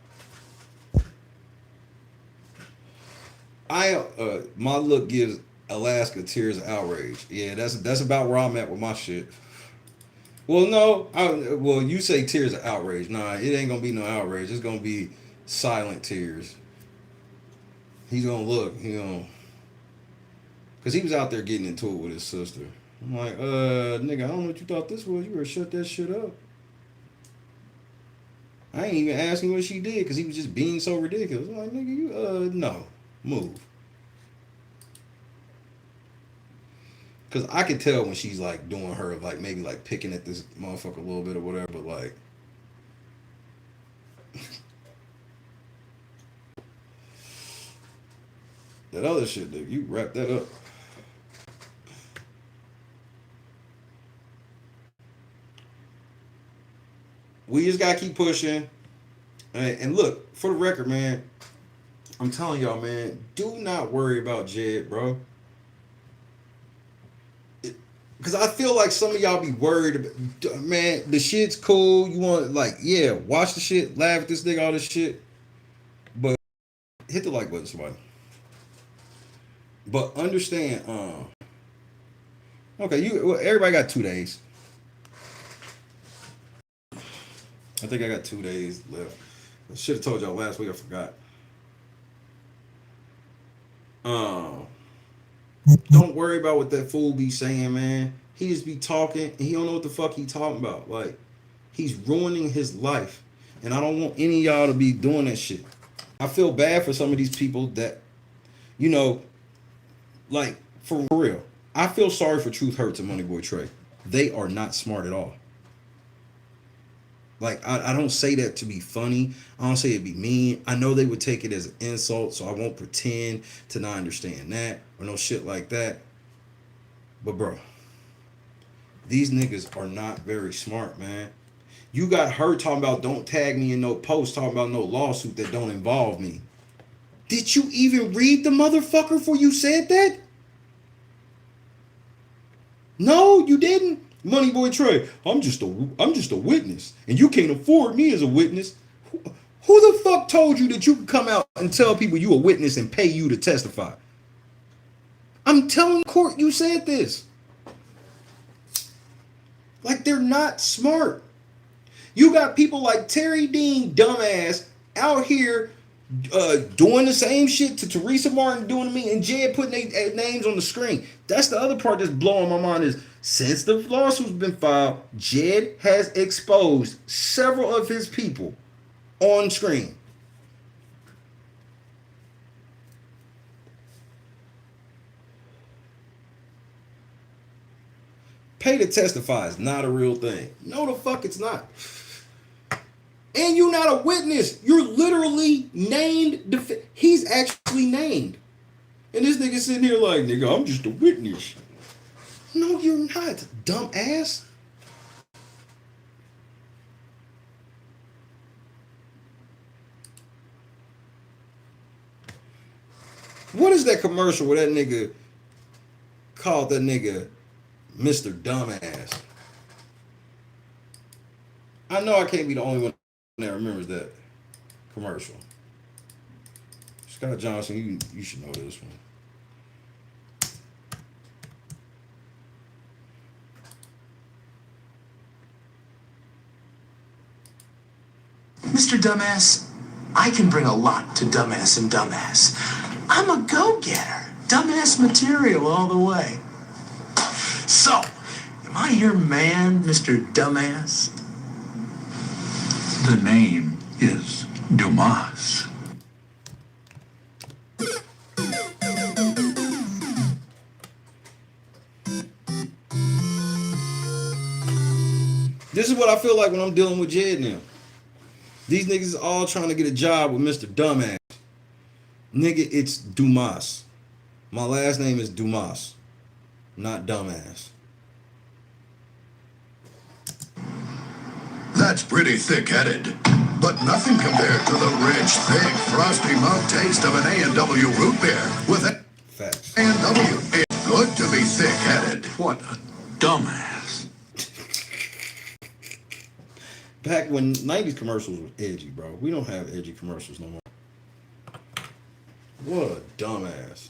My look gives Alaska tears of outrage. Yeah, that's about where I'm at with my shit. Well, no, you say tears of outrage. Nah, it ain't gonna be no outrage. It's gonna be silent tears. He's gonna look. Cause he was out there getting into it with his sister. I'm like, nigga, I don't know what you thought this was. You better shut that shit up. I ain't even asking what she did because he was just being so ridiculous. I'm like, nigga, no, move. Because I could tell when she's like doing her, like maybe like picking at this motherfucker a little bit or whatever, but like. That other shit, dude, you wrap that up. We just gotta keep pushing. And look, for the record, man, I'm telling y'all, man, do not worry about Jed, bro. Because I feel like some of y'all be worried about, man, the shit's cool. You want, like, yeah, watch the shit, laugh at this nigga, all this shit. But hit the like button, somebody. But understand, okay, everybody got 2 days. I think I got 2 days left. I should have told y'all last week. I forgot. Don't worry about what that fool be saying, man. He just be talking, and he don't know what the fuck he talking about. Like, he's ruining his life, and I don't want any of y'all to be doing that shit. I feel bad for some of these people that, like for real. I feel sorry for Truth Hurts and Money Boy Trey. They are not smart at all. Like, I don't say that to be funny. I don't say it to be mean. I know they would take it as an insult, so I won't pretend to not understand that or no shit like that. But, bro, these niggas are not very smart, man. You got her talking about don't tag me in no post, talking about no lawsuit that don't involve me. Did you even read the motherfucker before you said that? No, you didn't. Money boy Trey, I'm just a witness, and you can't afford me as a witness. Who the fuck told you that you could come out and tell people you a witness and pay you to testify? I'm telling court you said this. Like they're not smart. You got people like Terry Dean, dumbass, out here doing the same shit to Teresa Martin doing to me, and Jed putting their names on the screen. That's the other part that's blowing my mind is since the lawsuit's been filed, Jed has exposed several of his people on screen. Pay to testify is not a real thing. No, the fuck it's not. And you're not a witness. You're literally named. He's actually named. And this nigga sitting here like, nigga, I'm just a witness. No, you're not, dumbass. What is that commercial where that nigga called that nigga Mr. Dumbass? I know I can't be the only one that remembers that commercial. Scott Johnson, you should know this one. Mr. Dumbass, I can bring a lot to Dumbass and Dumbass. I'm a go-getter. Dumbass material all the way. So, am I your man, Mr. Dumbass? The name is Dumas. This is what I feel like when I'm dealing with Jed now. These niggas all trying to get a job with Mr. Dumbass. Nigga, it's Dumas. My last name is Dumas, not Dumbass. That's pretty thick-headed, but nothing compared to the rich, thick, frosty mug taste of an A&W root beer with Facts. A&W. It's good to be thick-headed. What a dumbass. Back when 90s commercials were edgy, bro. We don't have edgy commercials no more. What a dumbass.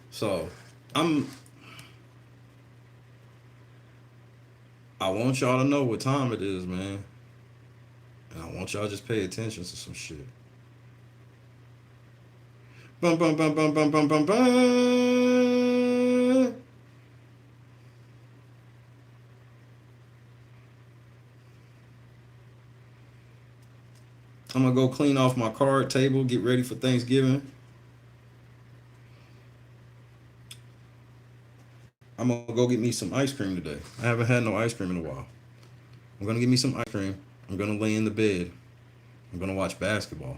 So, I want y'all to know what time it is, man. And I want y'all to just pay attention to some shit. Bum bum bum bum bum bum bum bum. I'm gonna go clean off my card table, get ready for Thanksgiving. I'm gonna go get me some ice cream today. I haven't had no ice cream in a while. I'm gonna get me some ice cream. I'm gonna lay in the bed. I'm gonna watch basketball.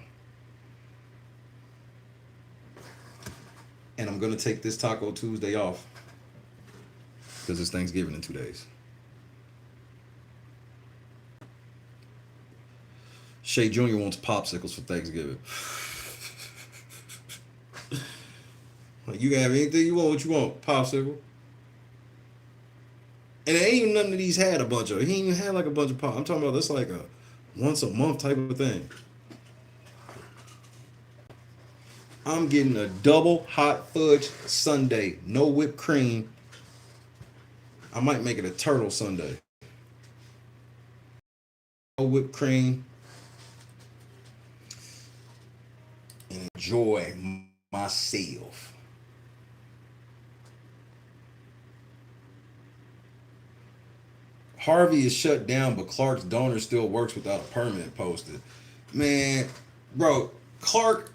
And I'm gonna take this Taco Tuesday off because it's Thanksgiving in 2 days. Shay Jr. wants popsicles for Thanksgiving. Like, you can have anything you want. What you want? Popsicle. And it ain't even none of these had a bunch of. He ain't even had like a bunch of pop. I'm talking about this like a once a month type of thing. I'm getting a double hot fudge sundae, no whipped cream. I might make it a turtle sundae. No whipped cream. And enjoy myself. Harvey is shut down, but Clark's donor still works without a permit posted. Man, bro, Clark,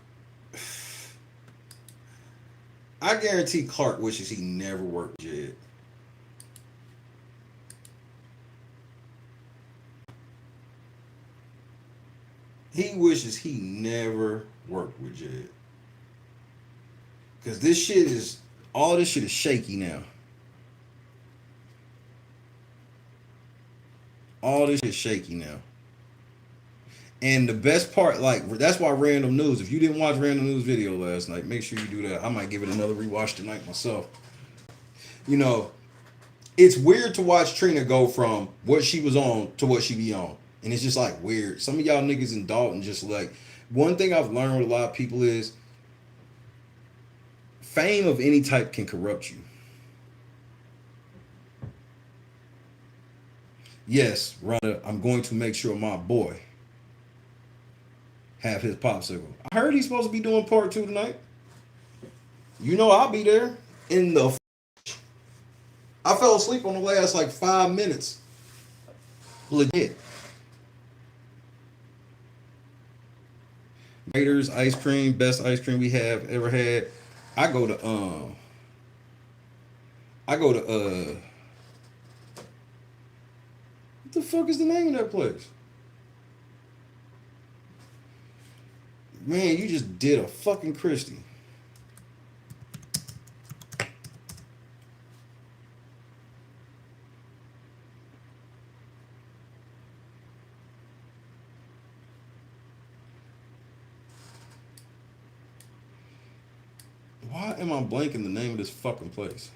I guarantee Clark wishes he never worked with Jed. He wishes he never worked with Jed. Because all this shit is shaky now. All this shit is shaky now. And the best part, like, that's why random news. If you didn't watch random news video last night, make sure you do that. I might give it another rewatch tonight myself. You know, it's weird to watch Trina go from what she was on to what she be on. And it's just like weird. Some of y'all niggas in Dalton just like, one thing I've learned with a lot of people is fame of any type can corrupt you. Yes, Rhonda, I'm going to make sure my boy have his popsicle. I heard he's supposed to be doing part 2 tonight. You know I'll be there in the. I fell asleep on the last like 5 minutes. Legit. Raiders ice cream, best ice cream we have ever had. I go to what the fuck is the name of that place? Man, you just did a fucking Christie. Why am I blanking the name of this fucking place?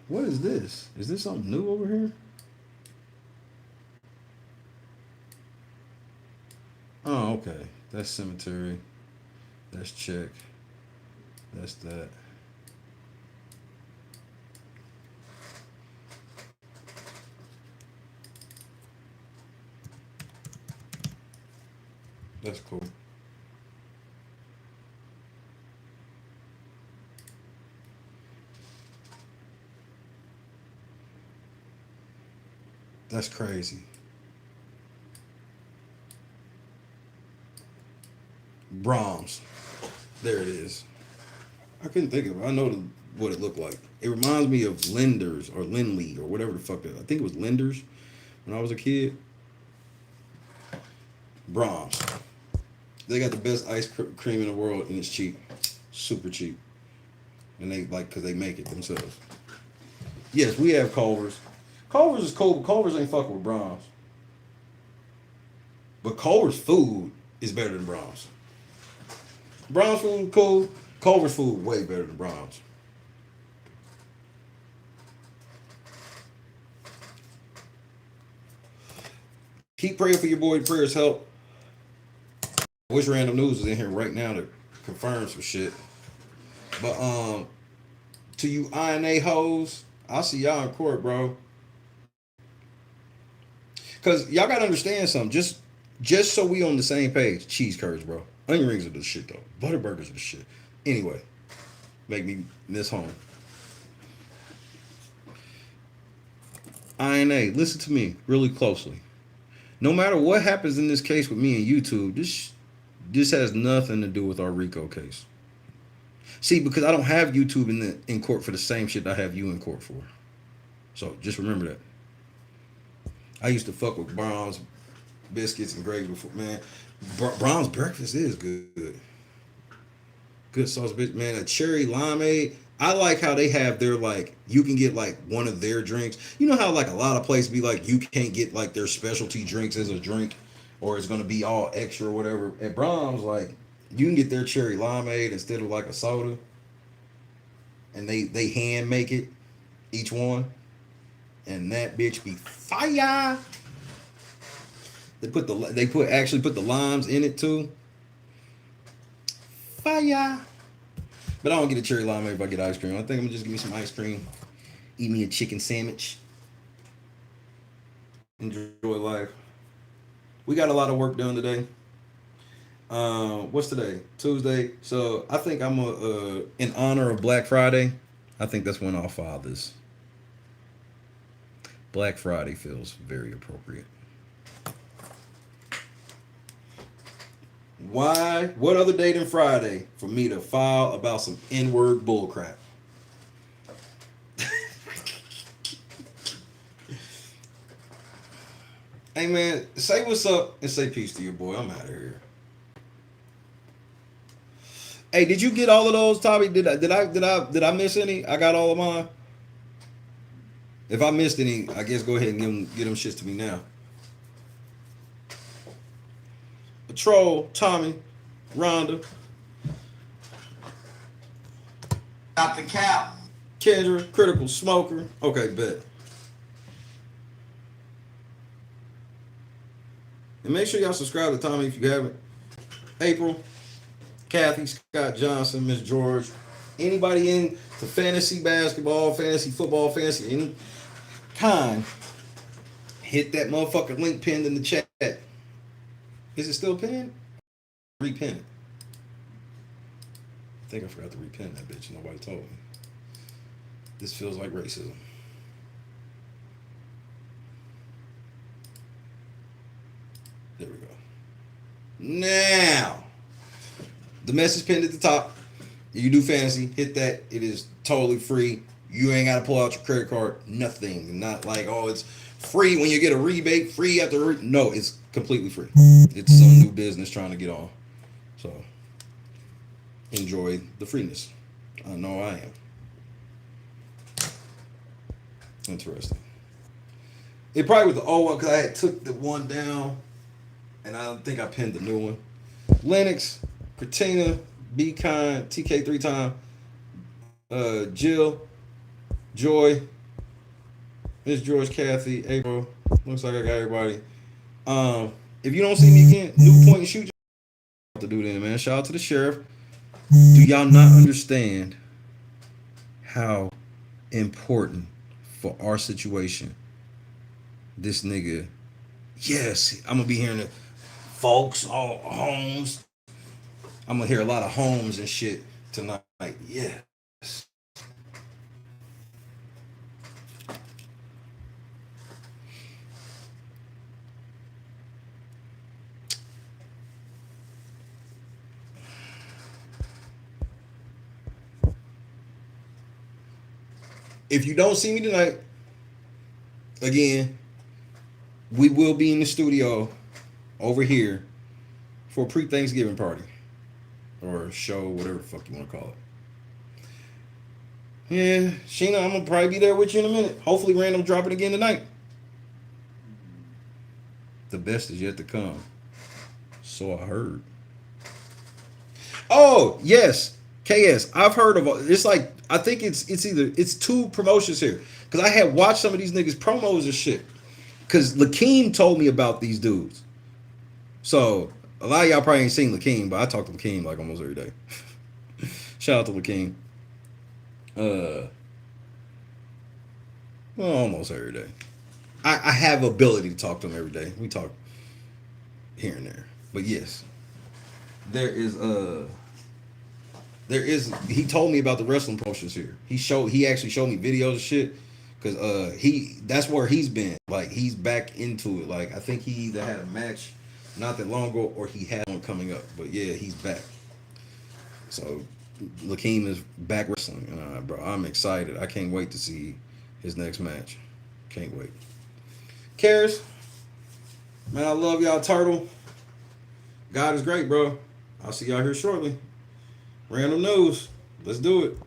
What is this? Is this something new over here? Oh, okay. That's cemetery. That's check. That's that. That's cool. That's crazy. Brahms. There it is. I couldn't think of it. I know what it looked like. It reminds me of Lenders or Lindley or whatever the fuck that. I think it was Lenders when I was a kid. Brahms. They got the best ice cream in the world and it's cheap. Super cheap. And they like, because they make it themselves. Yes, we have Culver's. Culver's is cool, but Culver's ain't fucking with Brahms. But Culver's food is better than Brahms. Brahms food cool. Culver's food way better than Brahms. Keep praying for your boy. Prayers help. I wish Random News is in here right now to confirm some shit. But to you INA hoes, I'll see y'all in court, bro. Cause y'all gotta understand something. Just so we on the same page. Cheese curds, bro. Onion rings are the shit though. Butterburgers are the shit. Anyway, make me miss home. INA, listen to me really closely. No matter what happens in this case with me and YouTube, this has nothing to do with our R.I.C.O case. See, because I don't have YouTube in court for the same shit I have you in court for. So just remember that. I used to fuck with Brown's biscuits and gravy before, man. Brown's breakfast is good. Good sauce, bitch, man. A cherry limeade. I like how they have their, like, you can get like one of their drinks. You know how like a lot of places be like you can't get like their specialty drinks as a drink, or it's gonna be all extra or whatever. At Brahms, like, you can get their cherry limeade instead of like a soda, and they hand make it each one, and that bitch be fire. They actually put the limes in it too. Fire. But I don't get a cherry limeade if I get ice cream. I think I'm gonna just give me some ice cream, eat me a chicken sandwich, enjoy life. We got a lot of work done today. What's today? Tuesday. So I think I'm in honor of Black Friday. I think that's when our fathers. Black Friday feels very appropriate. Why? What other day than Friday for me to file about some N-word bullcrap? Hey man, say what's up and say peace to your boy. I'm out of here. Hey, did you get all of those, Tommy? Did I miss any? I got all of mine. If I missed any, I guess go ahead and give them shits to me now. Patrol, Tommy, Rhonda, Got the cap. Kendra, Critical Smoker. Okay, bet. And make sure y'all subscribe to Tommy if you haven't. April, Kathy, Scott Johnson, Miss George. Anybody into fantasy basketball, fantasy football, fantasy any kind, hit that motherfucking link pinned in the chat. Is it still pinned? Repin it. I think I forgot to repin that bitch. Nobody told me. This feels like racism. There we go. Now, the message pinned at the top. You do fantasy, hit that. It is totally free. You ain't got to pull out your credit card. Nothing. Not like, oh, it's free when you get a rebate. Free after. No, it's completely free. It's some new business trying to get on. So, enjoy the freeness. I know I am. Interesting. It probably was the old one because I had took the one down, and I don't think I pinned the new one. Lennox, Katina, Be Kind, TK 3-time, Jill, Joy, Miss George, Kathy, April. Looks like I got everybody. If you don't see me again, new point and shoot. To do then, man. Shout out to the sheriff. Do y'all not understand how important for our situation this nigga? Yes, I'm gonna be hearing it. Folks, all homes. I'm gonna hear a lot of homes and shit tonight. Yes. If you don't see me tonight, again, we will be in the studio over here for a pre-Thanksgiving party or show, whatever the fuck you want to call it. Yeah, Sheena, I'm gonna probably be there with you in a minute. Hopefully, random drop it again tonight. The best is yet to come. So I heard. Oh yes, KS. I've heard of. It's like I think it's two promotions here because I had watched some of these niggas promos and shit. Because Lakeem told me about these dudes. So a lot of y'all probably ain't seen Lakeem, but I talk to Lakeem like almost every day. Shout out to Lakeem. Well, almost every day. I have ability to talk to him every day. We talk here and there. But yes. There is he told me about the wrestling promotions here. He actually showed me videos and shit. Cause that's where he's been. Like he's back into it. Like I think he either had a match not that long ago or he had one coming up. But yeah, he's back. So Lakeem is back wrestling. Bro, I'm excited. I can't wait to see his next match. Can't wait. Karis, man, I love y'all, Turtle. God is great, bro. I'll see y'all here shortly. Random news. Let's do it.